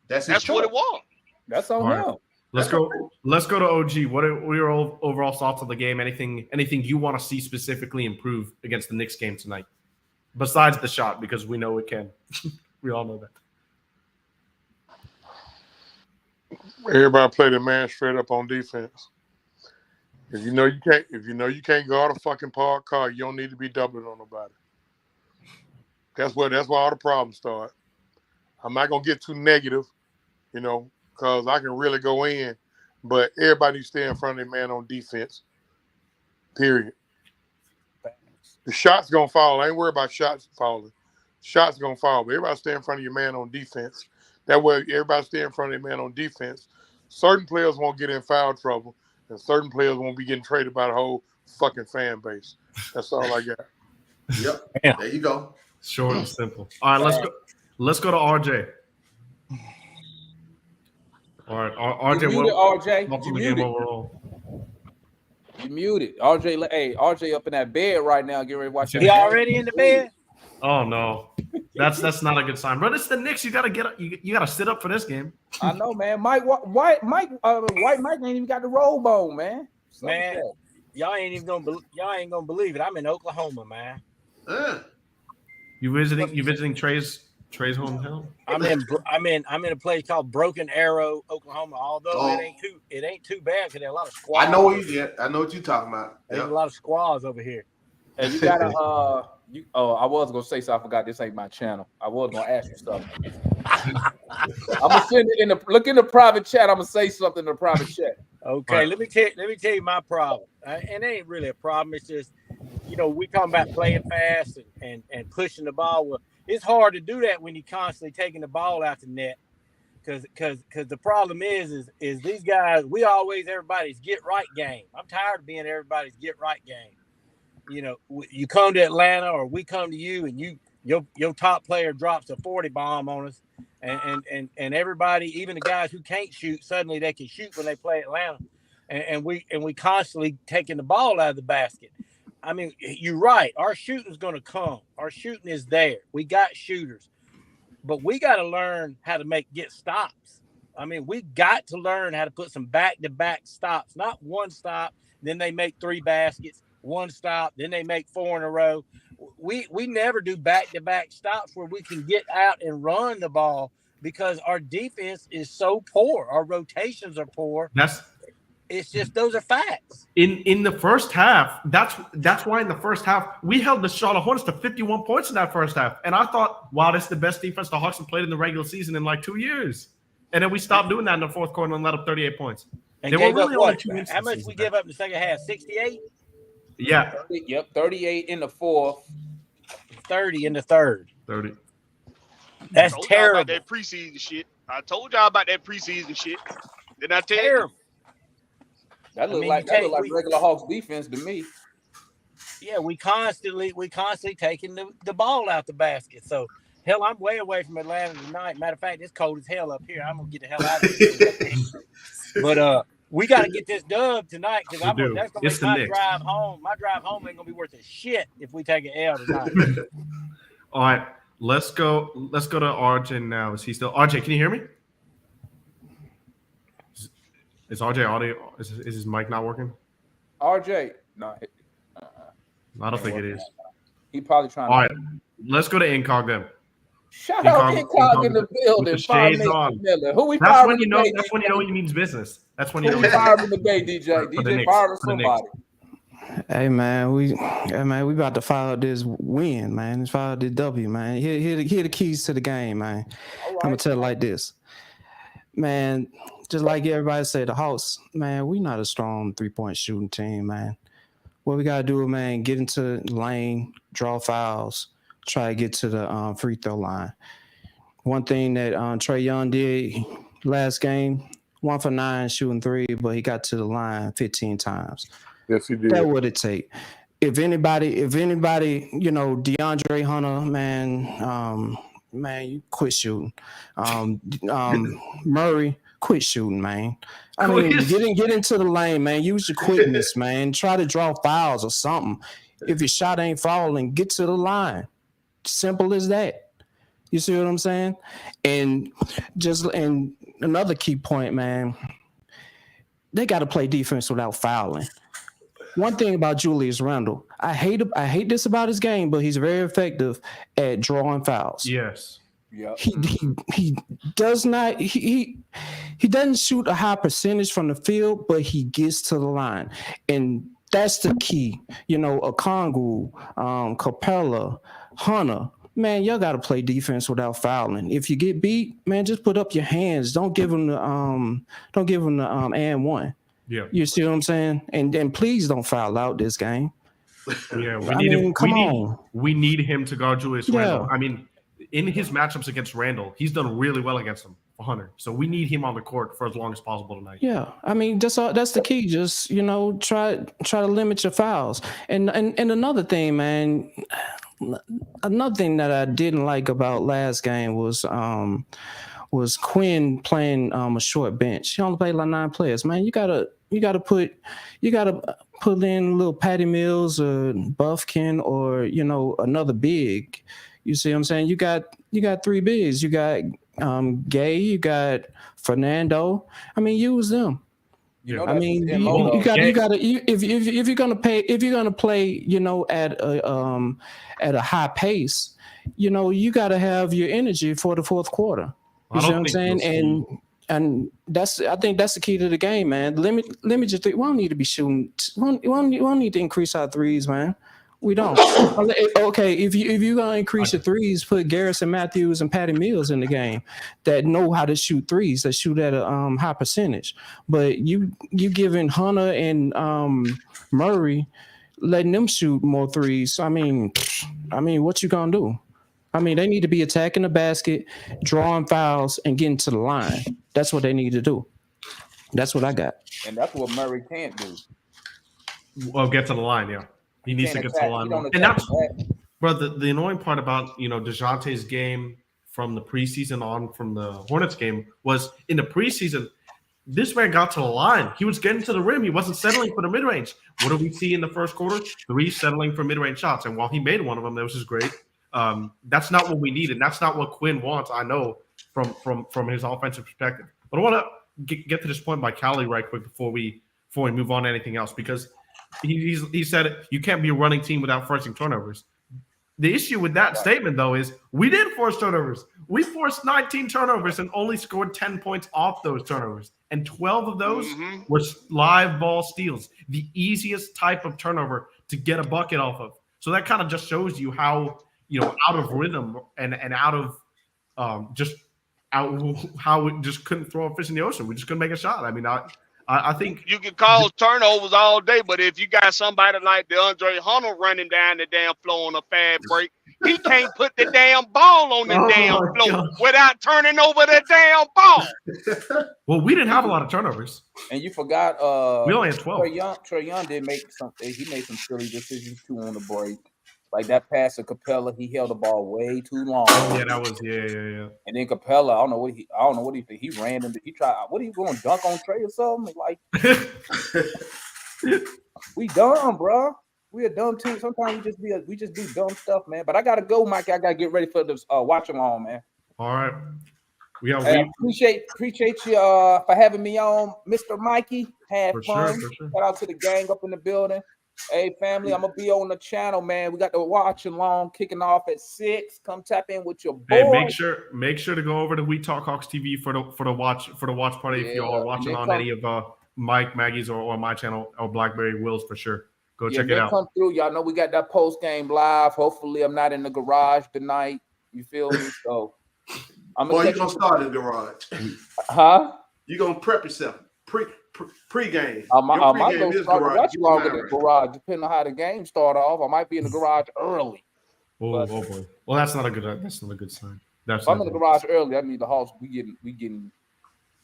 That's
what it was.
That's on him.
Let's go to OG. What are your overall thoughts on the game? Anything you want to see specifically improve against the Knicks game tonight? Besides the shot, because we know it can. We all know that.
Everybody play the man straight up on defense. If you know you can't guard a fucking parked car, you don't need to be doubling on nobody. That's where all the problems start. I'm not gonna get too negative, because I can really go in, but everybody stay in front of their man on defense. Period. The shot's gonna fall. I ain't worried about shots falling. Shots gonna fall, but everybody stay in front of your man on defense. That way, everybody stay in front of their man on defense. Certain players won't get in foul trouble, and certain players won't be getting traded by the whole fucking fan base. That's all I got.
Yep.
Yeah.
There you go.
Short and simple. All right, let's go to RJ. All right, RJ.
You muted, RJ.
What's
You
the game
muted.
overall?
You muted. RJ up in that bed right now, getting ready to watch.
He already in the bed?
Oh no, that's not a good sign, bro. It's the Knicks. You gotta get up. You gotta sit up for this game.
I know, man. White Mike ain't even got the roll bone, man.
Man, y'all ain't gonna believe it. I'm in Oklahoma, man.
You visiting Trey's hometown?
I'm in a place called Broken Arrow, Oklahoma. Although it ain't too bad because there's a lot of squaws.
I know what you're talking about.
There's a lot of squaws over here.
And you gotta I was gonna say something. I forgot this ain't my channel. I was gonna ask you something. I'm gonna send it look in the private chat. I'm gonna say something in the private chat.
Okay,
right.
let me tell you my problem. And it ain't really a problem. It's just, we talking about playing fast and pushing the ball. Well, it's hard to do that when you're constantly taking the ball out the net. Because the problem is these guys, everybody's get right game. I'm tired of being everybody's get right game. You come to Atlanta or we come to you and your top player drops a 40 bomb on us, and everybody, even the guys who can't shoot, suddenly they can shoot when they play Atlanta, and we constantly taking the ball out of the basket. I mean, you're right. Our shooting is going to come. Our shooting is there. We got shooters, but we got to learn how to get stops. I mean, we got to learn how to put some back-to-back stops, not one stop, then they make 3 baskets. One stop, then they make 4 in a row. We never do back-to-back stops where we can get out and run the ball because our defense is so poor. Our rotations are poor. It's just those are facts.
In the first half, that's why in the first half we held the Charlotte Hornets to 51 points in that first half, and I thought, wow, this is the best defense the Hawks have played in the regular season in like 2 years. And then we stopped doing that in the fourth quarter and let up 38 points.
And gave up what? How much we give up in the second half? 68.
Yeah.
Yep, 38 in the fourth.
30 in the third.
30.
That's terrible.
About that preseason shit. I told y'all about that preseason shit. Didn't I tell you?
That look like regular Hawks defense to me.
Yeah, we constantly taking the ball out the basket. So hell, I'm way away from Atlanta tonight. Matter of fact, it's cold as hell up here. I'm gonna get the hell out of here. But we got to get this dub tonight because that's gonna make my drive home. My drive home ain't gonna be worth a shit if we take an L tonight.
All right, let's go to RJ now. Is he still RJ? Can you hear me? Is RJ audio? Is his mic not working?
RJ, no.
I don't think it is.
He probably trying.
All right, let's go to Incog then.
Shout out Incog in the building.
Shades on.
Who we
That's
fired
when you know.
today,
That's when you know he means business. That's when you know.
Who we fired in the day, DJ. DJ fired somebody.
Hey man, we about to file this win, man. Let's file this W, man. Here the keys to the game, man.
Right.
I'm gonna tell it like this, man. Just like everybody said, the Hawks, man. We not a strong 3-point shooting team, man. What we gotta do, man, get into the lane, draw fouls, try to get to the free throw line. One thing that Trae Young did last game, 1 for 9 shooting 3, but he got to the line 15 times.
Yes, he did.
That would it take. If anybody, DeAndre Hunter, man, man, you quit shooting. Murray, quit shooting, man. I mean, get into the lane, man. Use your quickness, man. Try to draw fouls or something. If your shot ain't falling, get to the line. Simple as that. You see what I'm saying? And another key point, man, they got to play defense without fouling. One thing about Julius Randle, I hate this about his game, but he's very effective at drawing fouls.
Yes.
Yeah.
He does not he doesn't shoot a high percentage from the field, but he gets to the line. And that's the key. You know, Okongwu, Capella, Hunter, man, y'all got to play defense without fouling. If you get beat, man, just put up your hands. Don't give them the and one.
Yeah.
You see what I'm saying? And please don't foul out this game.
Yeah, we need him to guard Julius Randle. I mean, in his matchups against Randle, he's done really well against him for Hunter. So we need him on the court for as long as possible tonight.
Yeah, I mean that's the key. Just try to limit your fouls. And another thing, man. Another thing that I didn't like about last game was Quinn playing a short bench. He only played like 9 players. Man, you gotta put in little Patty Mills or Buffkin or another big. You see what I'm saying? You got 3 bigs. You got Gay. You got Fernando. I mean, use them. I mean, you got if you're gonna play, at a high pace, you got to have your energy for the fourth quarter. You see what I'm saying? And I think that's the key to the game, man. Limit your three. We don't need to be shooting. We don't need to increase our threes, man. We don't. Okay, if you're gonna increase your threes, put Garrison Matthews and Patty Mills in the game that know how to shoot threes, that shoot at a high percentage. But you giving Hunter and Murray, letting them shoot more threes. I mean, what you gonna do? I mean, they need to be attacking the basket, drawing fouls, and getting to the line. That's what they need to do. That's what I got.
And that's what Murray can't do.
Well, get to the line, yeah. He needs to get to the line. And that's, bro, the annoying part about, DeJounte's game from the preseason on from the Hornets game was in the preseason, this man got to the line. He was getting to the rim. He wasn't settling for the mid-range. What did we see in the first quarter? 3 settling for mid-range shots. And while he made one of them, that was just great. That's not what we need, and that's not what Quinn wants, I know, from his offensive perspective. But I want to get to this point by Callie right quick before we move on to anything else, because he said you can't be a running team without forcing turnovers. The issue with that statement, though, is we did force turnovers. We forced 19 turnovers and only scored 10 points off those turnovers. And 12 of those were live ball steals, the easiest type of turnover to get a bucket off of. So that kind of just shows you how, out of rhythm and out of how we just couldn't throw a fish in the ocean. We just couldn't make a shot. I mean, I think
you can cause turnovers all day, but if you got somebody like DeAndre Hunter running down the damn floor on a fast break, he can't put the damn ball on the damn floor without turning over the damn ball.
Well, we didn't have a lot of turnovers.
And you forgot
we only had 12.
Trae Young did make something. He made some silly decisions too on the break. Like that pass to Capella, he held the ball way too long.
Oh, yeah, that was yeah.
And then Capella, I don't know what he did. He ran into. He tried. What are you going to dunk on Trae or something? Like we dumb, bro. We a dumb team. Sometimes we just do dumb stuff, man. But I gotta go, Mike. I gotta get ready for this watch along, man.
All right. We
appreciate you for having me on, Mr. Mikey. Had fun.
Sure.
Shout out to the gang up in the building. Hey, family, I'm going to be on the channel, man. We got the watch along kicking off at 6. Come tap in with your boy.
Hey, make sure to go over to We Talk Hawks TV for the watch party if y'all are watching on any of Mike, Maggie's or my channel or Blackberry Will's for sure. Go check it out.
Come through. Y'all know we got that post game live. Hopefully, I'm not in the garage tonight. You feel me? So,
you're going to start in the garage.
Huh?
You're going to prep yourself. Pre-game.
I might go start longer than the garage, depending on how the game start off. I might be in the garage early.
Oh boy. Well, that's not a good sign.
If I'm in the garage early, that means the Hawks we getting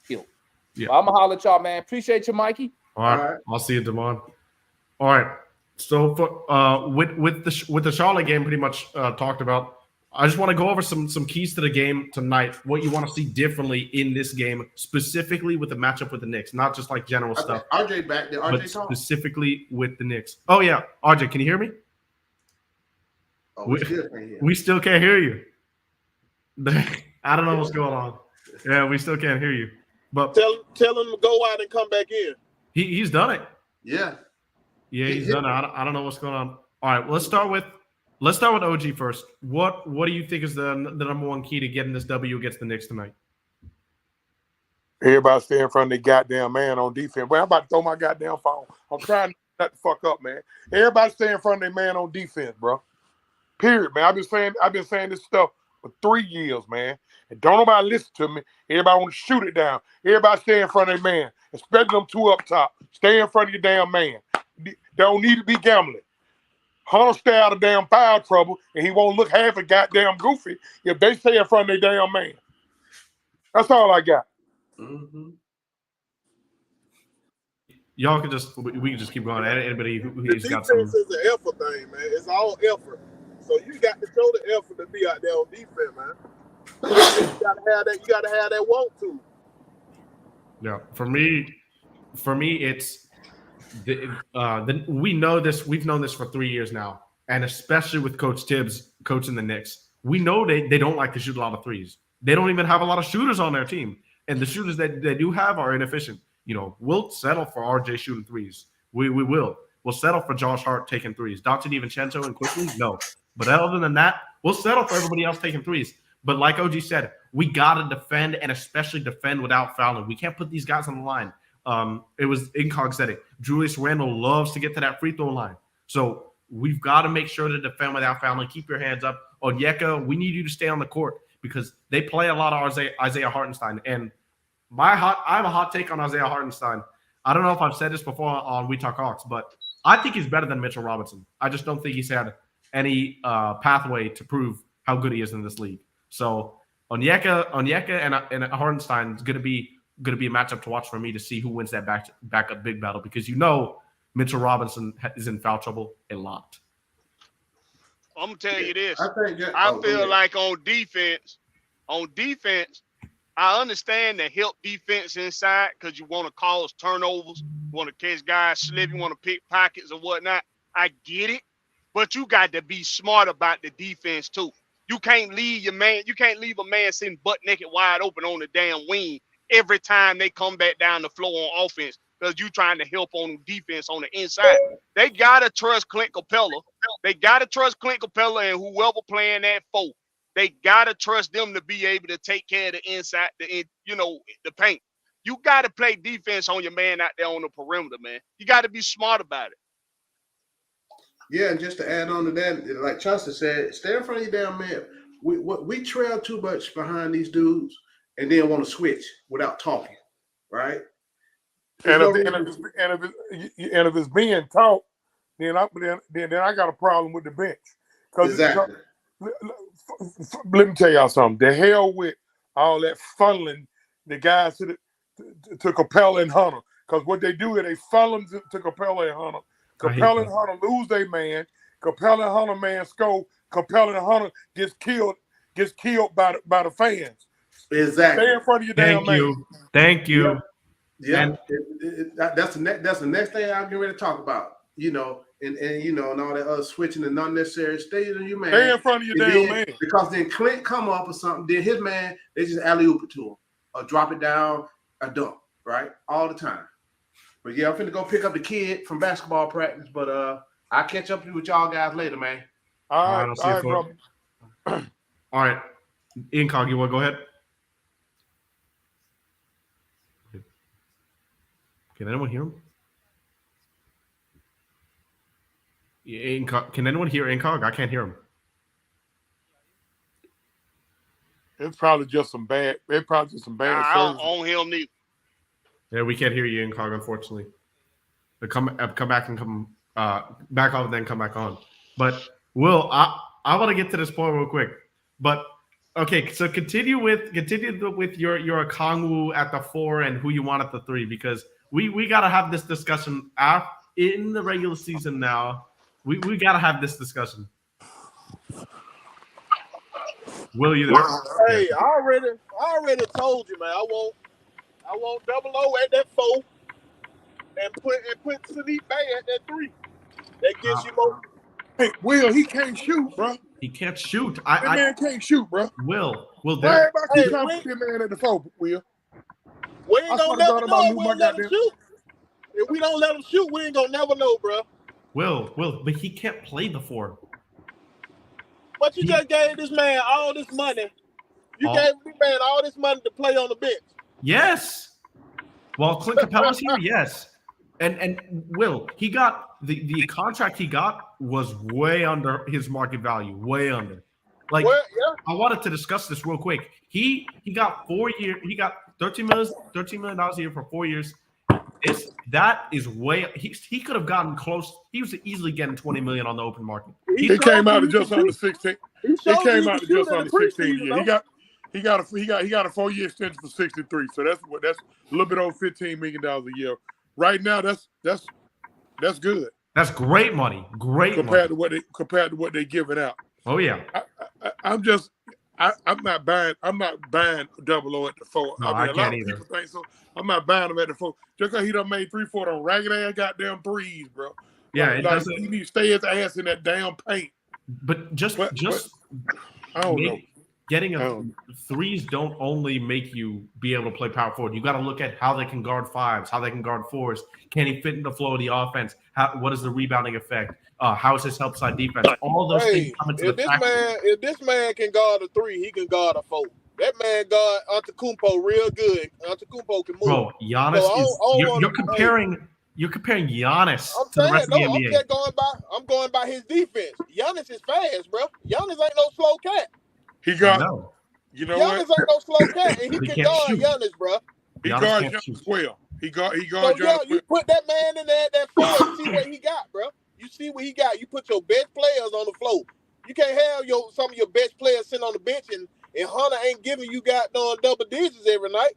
killed. Yeah. I'm gonna holler at y'all, man. Appreciate you, Mikey.
All right. I'll see you, Damon. All right. So for with the Charlotte game, pretty much talked about. I just want to go over some keys to the game tonight. What you want to see differently in this game, specifically with the matchup with the Knicks, not just like general stuff.
RJ back there.
But
RJ talk.
specifically with the Knicks. Oh yeah, RJ, can you hear me?
Oh, we still can't hear.
We still can't hear you. I don't know what's going on. Yeah, we still can't hear you. But
Tell him to go out and come back in.
he's done it.
Yeah.
Yeah, he's done it. I don't know what's going on. All right, let's start with OG first. What do you think is the number one key to getting this W against the Knicks tonight?
Everybody stay in front of the goddamn man on defense. Well, I'm about to throw my goddamn phone. I'm trying not to fuck up, man. Everybody stay in front of their man on defense, bro. Period, man. I've been saying this stuff for 3 years, man. And don't nobody listen to me. Everybody want to shoot it down. Everybody stay in front of their man, especially them two up top. Stay in front of your damn man. They don't need to be gambling. Hunter stay out of damn foul trouble, and he won't look half as goddamn goofy if they stay in front of their damn man. That's all I got.
Mm-hmm.
Y'all can we can just keep going. Anybody
The
who's got
defense
some.
is an effort thing, man. It's all effort. So you got to show the effort to be out there on defense, man. You gotta have that want to.
Yeah, for me, it's we know this. We've known this for 3 years now, and especially with Coach Tibbs coaching the Knicks, we know they don't like to shoot a lot of threes. They don't even have a lot of shooters on their team, and the shooters that they do have are inefficient. We'll settle for RJ shooting threes. We will. We'll settle for Josh Hart taking threes. Dante DiVincenzo and quickly, no. But other than that, we'll settle for everybody else taking threes. But like OG said, we got to defend, and especially defend without fouling. We can't put these guys on the line. It was Incog said it. Julius Randle loves to get to that free throw line. So we've got to make sure to defend without fouling. Keep your hands up. Onyeka, we need you to stay on the court because they play a lot of Isaiah Hartenstein. And I have a hot take on Isaiah Hartenstein. I don't know if I've said this before on We Talk Hawks, but I think he's better than Mitchell Robinson. I just don't think he's had any pathway to prove how good he is in this league. So Onyeka and Hartenstein is going to be a matchup to watch for me to see who wins that backup big battle because Mitchell Robinson is in foul trouble a lot.
I'm gonna tell you this.
I
feel like on defense, I understand the help defense inside because you want to cause turnovers, you want to catch guys slip, you want to pick pockets or whatnot. I get it, but you got to be smart about the defense too. You can't leave a man sitting butt naked wide open on the damn wing every time they come back down the floor on offense because you trying to help on defense on the inside. They gotta trust Clint Capella. They gotta trust Clint Capella and whoever playing that 4. They gotta trust them to be able to take care of the inside, the paint. You gotta play defense on your man out there on the perimeter, man. You gotta be smart about it.
Yeah, and just to add on to that, like Chauncey said, stay in front of your damn man. We trail too much behind these dudes and then want to switch without talking, right?
And if it's being taught, then I got a problem with the bench.
Exactly.
Let me tell y'all something. The hell with all that funneling the guys to Capella and Hunter. Because what they do is they funnel them to Capella and Hunter. Capella and Hunter lose their man. Capella and Hunter man score. Capella and Hunter gets killed by the fans.
Exactly.
Stay in front of your damn man.
Thank you.
Yeah. That's the next thing I'm getting ready to talk about. And all that other switching and unnecessary. Stay in your man.
Stay in front of your damn man.
Because then Clint come up or something, then his man, they just alley-oop it to him. Or drop it down, a dunk, right? All the time. But yeah, I'm finna go pick up the kid from basketball practice, but I'll catch up with y'all guys later, man.
All right, brother.
All right. Incog, you want to go ahead? Can anyone hear him? Can anyone hear Incog? I can't hear him.
It's probably just some bad.
I don't hear him neither.
Yeah, we can't hear you, Incog, unfortunately. But come back and come back off and then come back on. But Will, I want to get to this point real quick. But okay, so continue with your Okongwu at the 4 and who you want at the 3 because we gotta have this discussion in the regular season now. We gotta have this discussion. Will you there?
Hey, I already told you, man. I want double O at that 4 and put Sadiq Bay at that 3. That gives you more.
Hey, Will, he can't shoot, bro.
He can't shoot.
That man can't shoot, bro.
Will
Why
there?
everybody keep trying to put that man at the 4, Will?
We ain't gonna never know if we don't let him shoot. If we don't let him shoot, we ain't gonna never know, bro.
Will, but he can't play the 4.
But you just gave this man all this money. You gave this man all this money to play on the bench.
Yes. Well, Clint Capella's here, yes. And Will, he got the contract he got was way under his market value, way under. Like, I wanted to discuss this real quick. He got 4 years. He got $13 million a year for 4 years. That is way. He could have gotten close. He was easily getting $20 million on the open market.
He came out to just under 16. He came out to just under 16 years. He got a 4-year extension for 63. So that's a little bit over $15 million a year. Right now, that's good.
That's great money.
Compared to what they giving out.
Oh yeah.
I'm not buying double O at the 4.
No,
I mean,
I
a lot
can't
of
either.
people think so. I'm not buying him at the 4 just because he done made 3-4 on ragged ass goddamn threes, bro.
Yeah,
like,
it doesn't.
He needs to stay his ass in that damn paint.
But just
I don't know.
Getting threes don't only make you be able to play power forward. You got to look at how they can guard 5s, how they can guard 4s. Can he fit in the flow of the offense? What is the rebounding effect? How is his help side defense? All those things come into the factor.
If this man can guard a 3, he can guard a 4. That man guard Antetokounmpo real good. Antetokounmpo can move.
Bro, Giannis You're comparing Giannis to the rest of the NBA.
I'm going by his defense. Giannis is fast, bro. Giannis ain't no slow cat.
No.
You know
Giannis
what?
ain't no slow cat, and he can guard Giannis, bro.
He guards Giannis well. He guards Giannis.
You put that man in there at that 4 and see what he got, bro. You see what he got. You put your best players on the floor. You can't have some of your best players sitting on the bench and Hunter ain't giving you double digits every night.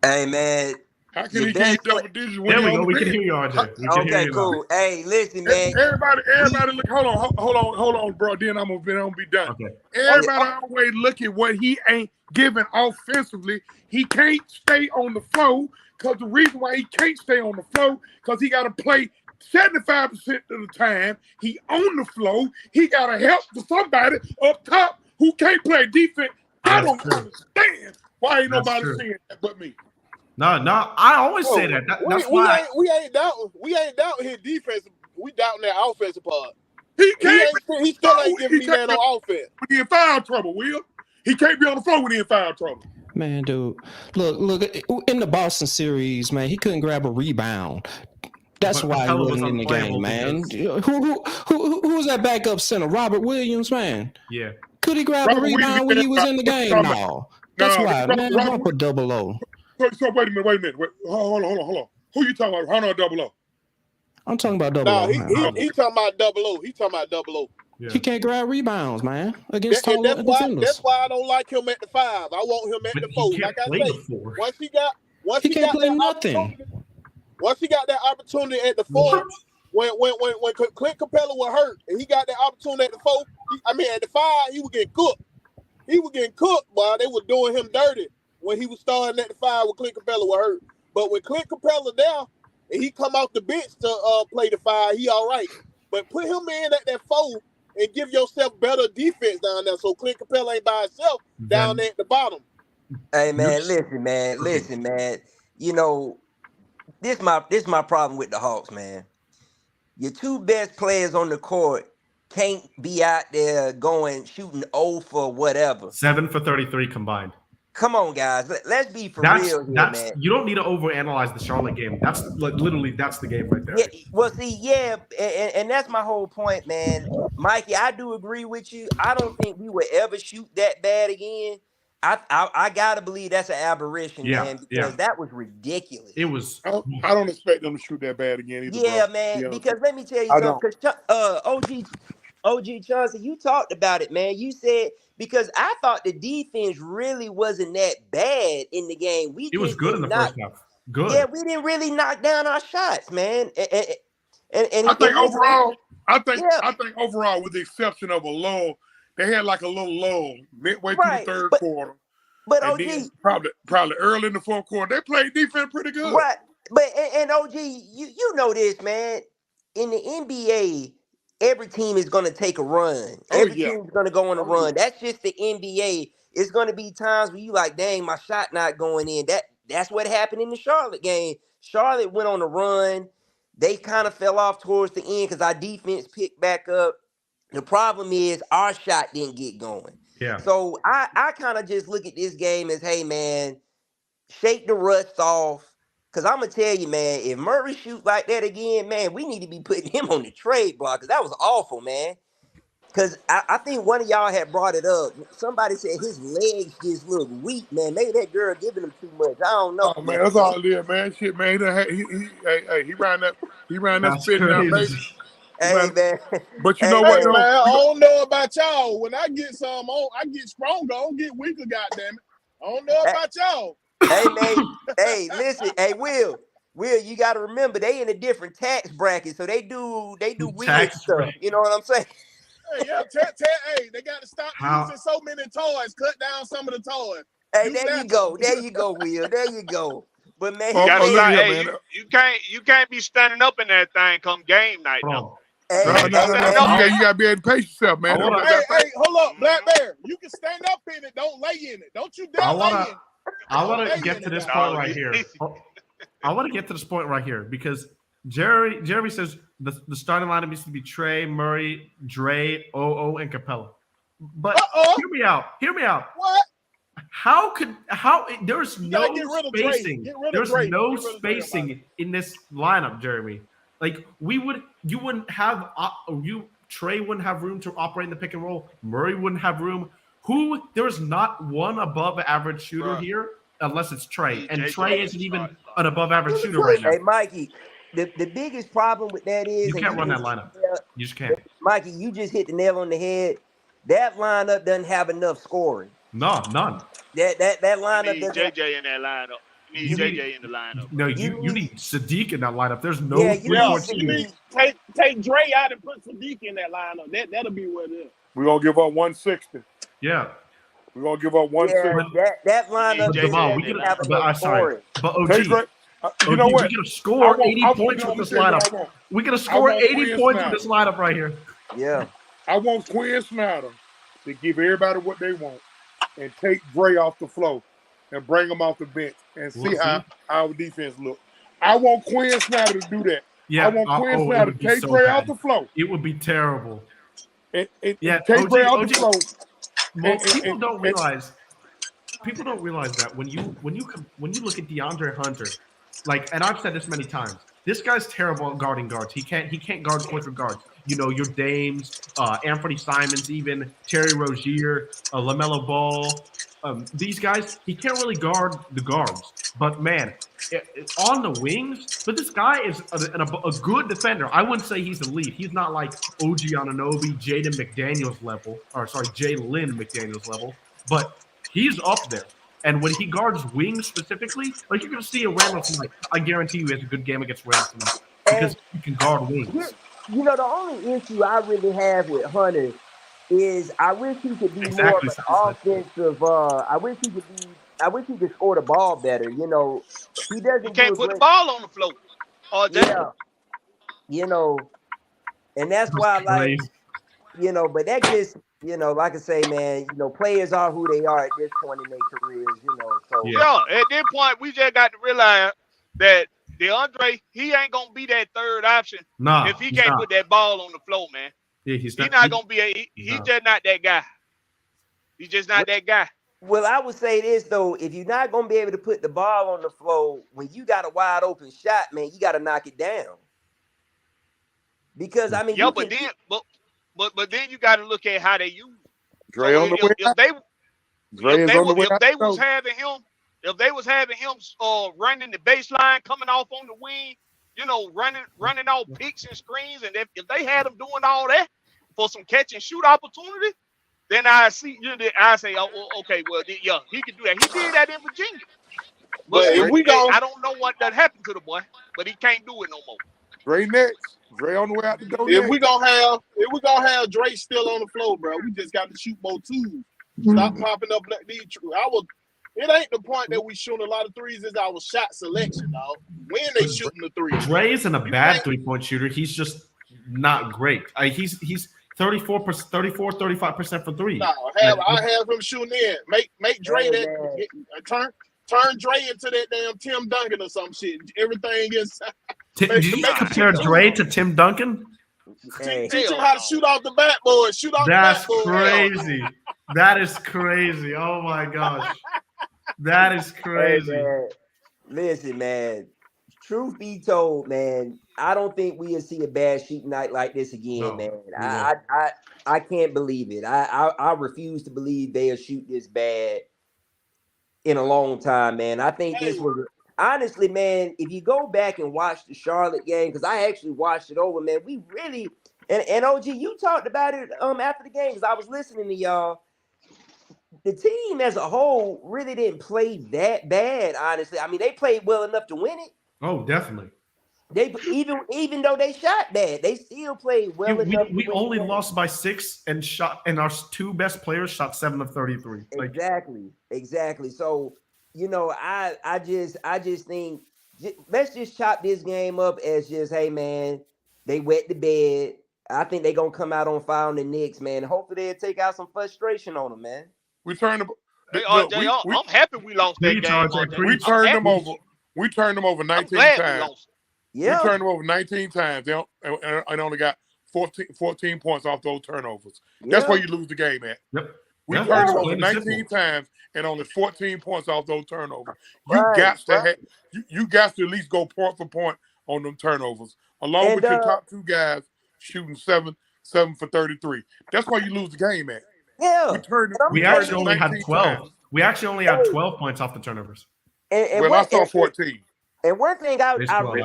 Hey man.
How can he give you double digits when
there we go. We can hear you, RJ.
Okay, cool. Hey, listen, man.
Everybody, look. Hold on, bro. Then I'm gonna be done.
Okay.
Everybody always look at what he ain't giving offensively. He can't stay on the floor because the reason why he can't stay on the floor because he got to play 75% of the time. He on the floor. He got to help for somebody up top who can't play defense. I don't understand why ain't nobody saying that but me.
No, I always say that. That's why
we ain't doubting his defense. We doubting that offensive part.
He
still ain't giving me that on offense.
When he in foul trouble, Will. He can't be on the floor when he in foul trouble.
Man, dude, look in the Boston series, man, he couldn't grab a rebound. That's why he wasn't in the game, man. Who was that backup center? Robert Williams, man.
Yeah.
Could he grab a rebound when he was in the game? No. That's why, man. Hump a double O.
So wait a minute. Hold on. Who you talking about? Hunter or double O?
I'm talking about double O.
He talking about double O. He talking about double O.
Yeah.
He can't grab rebounds, man, against taller defenders.
That's why I don't like him at the 5. I want him at the 4. Like I say, once he got
play nothing.
Once he got that opportunity at the 4, when Clint Capella was hurt and he got that opportunity at the 4, at the 5, he was getting cooked. He was getting cooked while they were doing him dirty when he was starting at the 5 when Clint Capella was hurt. But when Clint Capella down and he come off the bench to play the 5, he all right. But put him in at that 4 and give yourself better defense down there so Clint Capella ain't by himself down there at the bottom.
Hey man, listen, man. You know, this my problem with the Hawks, man. Your 2 best players on the court can't be out there shooting 0 for whatever.
7 for 33 combined.
Come on, guys. Let's be for real here, man.
You don't need to overanalyze the Charlotte game. That's literally the game right there.
Yeah, well, see, and that's my whole point, man. Mikey, I do agree with you. I don't think we would ever shoot that bad again. I gotta believe that's an aberration, man, because that was ridiculous.
It was.
I don't expect them to shoot that bad again either.
Yeah, man. Because let me tell you something. Because OG Chauncey, you talked about it, man. You said because I thought the defense really wasn't that bad in the game.
It was good in the first half. Good.
Yeah, we didn't really knock down our shots, man. And
I think overall, with the exception of a lull they had like a little lull midway
Right,
through the third
but
quarter,
but
and
OG,
then probably early in the fourth quarter, they played defense pretty good.
right, but and OG, you know this, man. In the NBA, every team is going to take a run.
Oh
Every
yeah,
team is going to go on a
oh yeah.
run. That's just the NBA. It's going to be times where you like, dang, my shot not going in. That's what happened in the Charlotte game. Charlotte went on a run. They kind of fell off towards the end because our defense picked back up. The problem is our shot didn't get going.
Yeah.
So I kind of just look at this game as, hey, man, shake the rust off. Because I'm going to tell you, man, if Murray shoot like that again, man, we need to be putting him on the trade block because that was awful, man. Because I think one of y'all had brought it up. Somebody said his legs just look weak, man. Maybe that girl giving him too much. I don't know.
Oh man, that's all it is, man. Shit, man. He ran that spitting out, baby.
Hey, man.
But you
Hey,
know what,
Hey,
though?
man, I don't know about y'all. When I get some on, I get stronger. I don't get weaker, goddammit. I don't know about y'all.
Hey, man. Hey, listen. Hey, Will, you got to remember they in a different tax bracket, so they do weird stuff. You know what I'm saying?
Hey, yeah, hey, they got to stop using so many toys. Cut down some of the toys.
Hey, there you go, Will. There you go. But man,
You gotta stop.
here,
Hey, you can't be standing up in that thing come game night now.
Hey,
No. You gotta be able to pace yourself, man.
Hey, hold up, Black Bear. You can stand up in it. Don't lay in it. Don't you dare lay in it.
I want to get to this point right here. I want to get to this point right here because Jeremy says the starting lineup needs to be Trey, Murray, Dre, OO, and Capella. But hear me out.
What?
How there's no spacing. There's no
Dre,
spacing in this lineup, Jeremy. Like you wouldn't have Trey wouldn't have room to operate in the pick and roll. Murray wouldn't have room. There's not one above average shooter here unless it's Trey. And Trey isn't even an above average shooter right now.
Hey, Mikey, the biggest problem with that is
you can't run that lineup. You just can't.
Mikey, you just hit the nail on the head. That lineup doesn't have enough scoring.
No, none.
That lineup
You need JJ in that lineup. You need JJ in the lineup.
No, you need Sadiq in that lineup. There's no
take Dre out and put Sadiq in that lineup. That'll be what it is.
We're gonna give up 160.
Yeah.
We're gonna give up 160.
That lineup
Jamal, we can have enough scoring. But OG,
you know what?
We're gonna score 80 points with this lineup. We're gonna score 80 points with this lineup right here.
Yeah.
I want Quinn Snyder to give everybody what they want and take Dre off the floor and bring him off the bench and see how our defense look. I want Quinn Snyder to do that.
Yeah,
I want Quinn Snyder to take Dre off the floor.
It would be terrible.
Take Dre off the floor.
People don't realize that when you look at DeAndre Hunter, like, and I've said this many times, this guy's terrible at guarding guards. He can't guard points with guards. You know, your Dames, Anthony Simons, even Terry Rozier, LaMelo Ball. These guys, he can't really guard the guards. But man, on the wings, but this guy is a good defender. I wouldn't say he's elite. He's not like OG Anunoby, Jalen McDaniels level, but he's up there. And when he guards wings specifically, like you're going to see a Randall tonight. I guarantee you he has a good game against Randall tonight because he can guard wings.
You know, the only issue I really have with Hunter is I wish he could be more of an offensive. I wish he could score the ball better. You know, he doesn't.
You can't put the ball on the floor all day.
Yeah. You know, and that's why, like, you know, but that just, you know, like I say, man, you know, players are who they are at this point in their careers. You know, so
yeah. At this point, we just got to realize that DeAndre, he ain't gonna be that third option if he can't put that ball on the floor, man.
Yeah, he's
not gonna be. He's just not that guy. He's just not that guy.
Well, I would say this though: if you're not gonna be able to put the ball on the floor when you got a wide open shot, man, you got to knock it down. Because I mean,
but then you got to look at how they use.
Dre on the way.
If they was having him running the baseline, coming off on the wing, you know, running off picks and screens, and if they had him doing all that for some catch and shoot opportunity, then I say, oh, okay, well, yeah, he can do that. He did that in Virginia. But
if we go,
I don't know what that happened to the boy, but he can't do it no more.
Dre next. Dre on the way out the door.
If we gonna have Drake still on the floor, bro, we just got to shoot more twos. Stop popping up like these. It ain't the point that we shooting a lot of threes. It's our shot selection, dog. When they shooting the threes.
Dre isn't a bad 3-point shooter. He's just not great. He's 35% for threes.
No, I have him shooting in. Make Dre turn Dre into that damn Tim Duncan or some shit. Everything is.
Did you compare Dre to Tim Duncan?
Teach him how to shoot off the backboard.
That's crazy. That is crazy. Oh my gosh. That is crazy.
Hey, man. Listen, man. Truth be told, man, I don't think we'll see a bad shooting night like this again, man. I can't believe it. I refuse to believe they'll shoot this bad in a long time, man. I think this was honestly, man, if you go back and watch the Charlotte game, because I actually watched it over, man, we really and OG, you talked about it after the game because I was listening to y'all. The team as a whole really didn't play that bad, honestly. I mean, they played well enough to win it.
Oh, definitely.
They even though they shot bad, they still played well enough.
We only lost by 6 and our 2 best players shot 7 of 33.
Exactly. So, I just think let's just chop this game up as just, hey man, they wet the bed. I think they're gonna come out on fire on the Knicks, man. Hopefully they'll take out some frustration on them, man.
We turned them.
I'm happy we lost that game.
We turned them over. We turned them over 19 times.
Yeah.
We turned them over 19 times. And only got 14 points off those turnovers. That's where you lose the game at.
Yep.
We turned them over 19 times and only 14 points off those turnovers. You got to at least go point for point on them turnovers, along with your top 2 guys shooting 7 for 33. That's why you lose the game at.
Yeah.
We actually only had 12. We actually only had 12 points off the turnovers.
I saw 14.
And one thing I really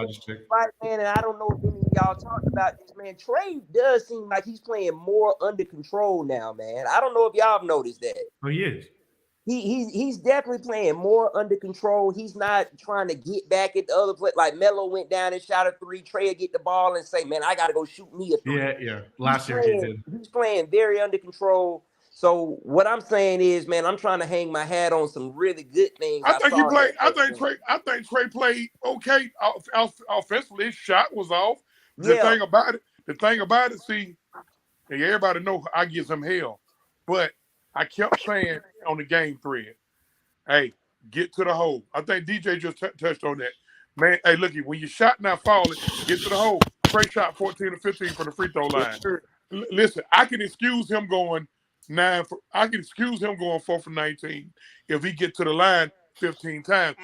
like, man, and I don't know if any of y'all talked about this, man. Trey does seem like he's playing more under control now, man. I don't know if y'all have noticed that.
Oh, he is.
He's definitely playing more under control. He's not trying to get back at the other play. Like Melo went down and shot a 3. Trey will get the ball and say, "Man, I got to go shoot me a 3."
Yeah. Last year he did.
He's playing very under control. So what I'm saying is, man, I'm trying to hang my hat on some really good things.
I think Trey played okay offensively. His shot was off. The thing about it, see, and everybody know I give him hell, but I kept saying on the game thread, hey, get to the hole. I think DJ just touched on that. Man, hey, look, when your shot not falling, get to the hole. Trey shot 14 or 15 from the free throw line. Listen, I can excuse him going 4 for 19 if he get to the line 15 times.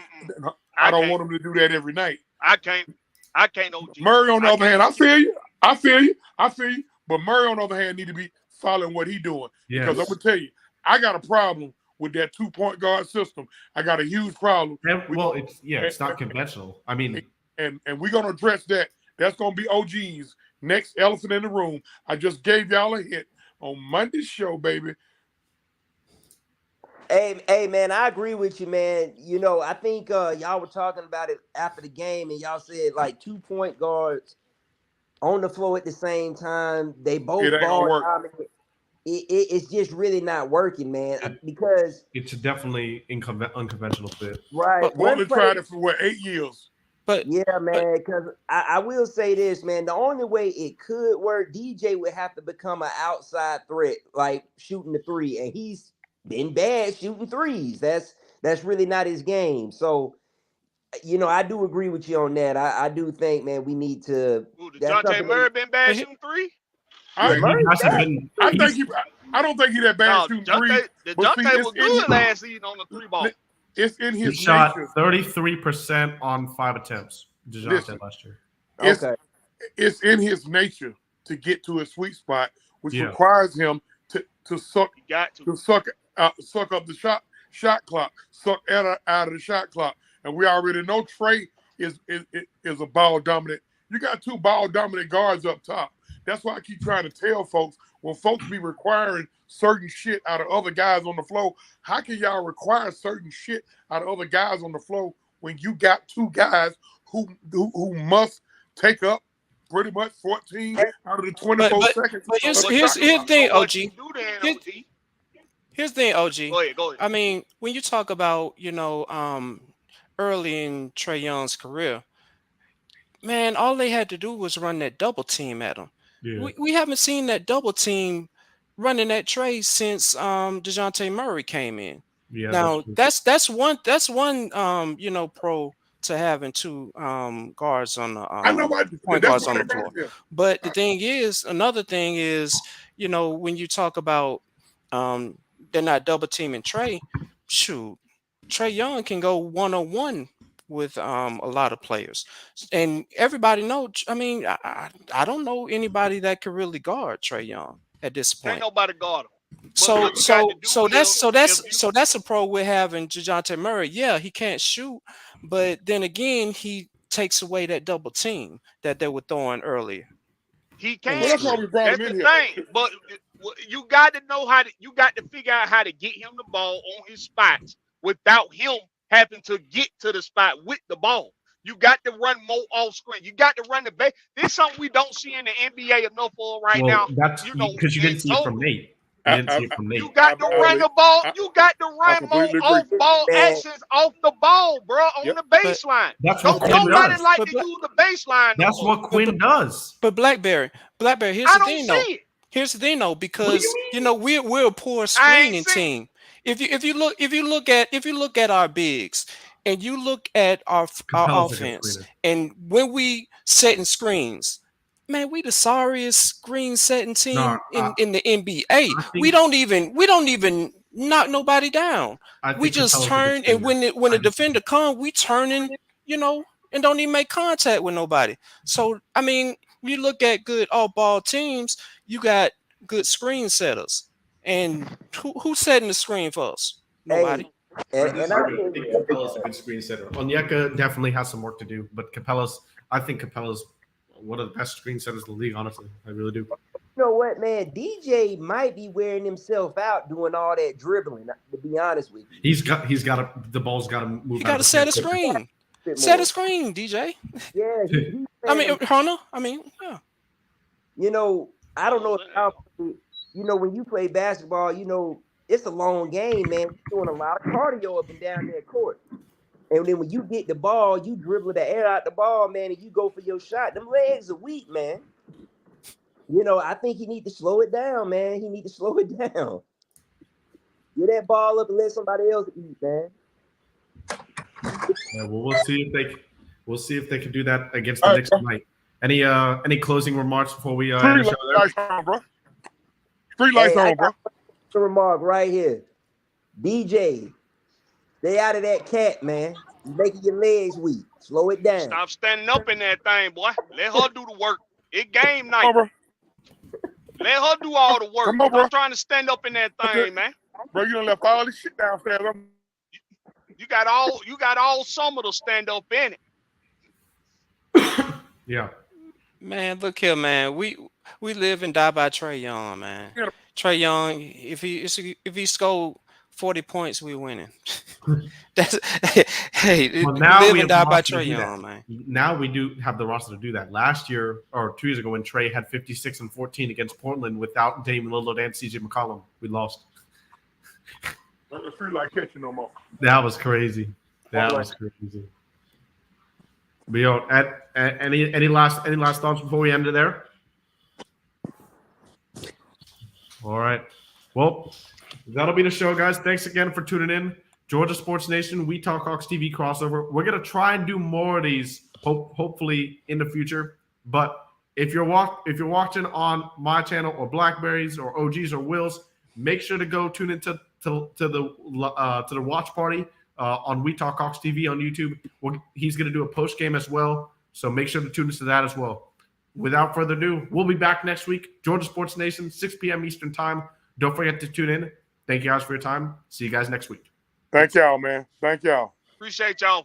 I don't want him to do that every night.
I can't. OG.
Murray, on the other hand, I feel you. But Murray, on the other hand, need to be following what he's doing.
Yes.
Because I'm gonna tell you, I got a problem with that 2-point guard system. I got a huge problem.
It's not conventional. I mean,
and we're gonna address that. That's gonna be OG's next elephant in the room. I just gave y'all a hit on Monday's show, baby.
Hey, man, I agree with you, man. I think y'all were talking about it after the game, and y'all said like 2-point guards on the floor at the same time. They both ball dominant. It's just really not working, man. Because
it's definitely unconventional fit.
Right.
Only tried it for 8 years.
But yeah, man, because I will say this, man. The only way it could work, DJ would have to become an outside threat, like shooting the 3, and he's been bad shooting 3s. That's really not his game. So, I do agree with you on that. I do think, man, we need to.
DeJounte Murray been bad shooting 3?
I don't think he's that bad shooting 3.
DeJounte was good last season on the 3 ball.
It's in his
he shot
nature.
33% on 5 attempts. DeJounte last year.
It's in his nature to get to a sweet spot, which requires him to suck up the shot clock, suck out of the shot clock. And we already know Trey is a ball dominant. You got 2 ball dominant guards up top. That's why I keep trying to tell folks, when folks be requiring certain shit out of other guys on the floor, how can y'all require certain shit out of other guys on the floor when you got 2 guys who must take up pretty much 14 out of the 24 seconds.
But here's
of
the thing,
What
OG.
you do then,
Here's,
OG?
here's the thing, OG.
Go ahead.
I mean, when you talk about, early in Trae Young's career, man, all they had to do was run that double team at him.
Yeah.
We haven't seen that double team running that Trae since DeJounte Murray came in.
Yeah.
Now that's one pro to having two guards on the
I know why.
point
That's
guards on
why
the floor.
yeah.
But the thing is, another thing is, when you talk about they're not double teaming Trae, shoot, Trae Young can go 1-on-1 with a lot of players, and everybody knows. I mean, I don't know anybody that could really guard Trae Young at this
Can't
point.
nobody guard him.
So
what you got to do
that's a pro with having DeJounte Murray. Yeah, he can't shoot, but then again, he takes away that double team that they were throwing earlier.
He can.
Well, that's why we brought
That's
him in
the
here.
thing. But you got to know how to. You got to figure out how to get him the ball on his spots without him having to get to the spot with the ball. You got to run more off screen. You got to run the base. This is something we don't see in the NBA enough of right now.
That's because you didn't see it from Nate. You didn't see it from Nate.
You got to run the ball. You got to run more
completely
off
agree.
ball actions off the ball, bro, on the baseline.
That's what
Don't
Quinn
nobody
does.
like to use the baseline.
That's what Quinn does.
But Blackberry, here's
I
the
don't
thing
see
though.
it.
Here's the thing though,
What do
because
you
we're a poor
I ain't
screening
seen
team. If you look at our bigs and you look at our
Capella's a good
offense,
screener.
and when we setting screens, man, we the sorriest screen setting team
No,
in the NBA.
think-
We don't even knock nobody down.
I
We
think
just
Capella's a
turn,
good
and when
screener.
the defender come, we turn and don't even make contact with nobody. So I mean, you look at good all ball teams, you got good screen setters, and who's setting the screen for us? Nobody.
And I
I think Capella's a good screen setter. Onyeka definitely has some work to do, but I think Capella's one of the best screen setters in the league, honestly. I really do.
You know what, man? DJ might be wearing himself out doing all that dribbling. To be honest with you,
The ball's got to move.
You got to set a screen. Set a screen, DJ.
Yeah.
I mean, Hunter. I mean, yeah.
I don't know if y'all, when you play basketball, it's a long game, man. You're doing a lot of cardio up and down that court. And then when you get the ball, you dribble the air out the ball, man, and you go for your shot. Them legs are weak, man. I think he need to slow it down, man. He need to slow it down. Get that ball up and let somebody else eat, man.
Yeah, well, we'll see if they can do that against the Knicks tonight. Any closing remarks before we end the show there?
Lights on, bro. Street lights on, bro.
A remark right here. DJ, stay out of that cat, man. You're making your legs weak. Slow it down.
Stop standing up in that thing, boy. Let her do the work. It game night.
Come on, bro.
Let her do all the work.
Come on, bro.
I'm trying to stand up in that thing, man.
Bro, you done left all this shit downstairs.
You got all summer to stand up in
it. Yeah.
Man, look here, man. We live and die by Trae Young, man.
Yeah.
Trae Young, if he scored 40 points, we winning. That's
now
live
we
and die
have
by
the roster to
Trae
do
Young,
that.
man.
Now we do have the roster to do that. Last year or 2 years ago, when Trae had 56 and 14 against Portland without Damian Lillard and CJ McCollum, we lost.
Don't feel like catching no more.
That was crazy. That was crazy. But any last thoughts before we end it there? All right. Well, that'll be the show, guys. Thanks again for tuning in. Georgia Sports Nation, We Talk Hawks TV crossover. We're gonna try and do more of these, hopefully in the future. But if you're watching on my channel or Blackberries or OGs or Will's, make sure to go tune into the watch party on We Talk Hawks TV on YouTube. He's gonna do a post game as well, so make sure to tune into that as well. Without further ado, we'll be back next week. Georgia Sports Nation, 6 p.m. Eastern Time. Don't forget to tune in. Thank you guys for your time. See you guys next week.
Thank y'all, man. Thank y'all.
Appreciate y'all.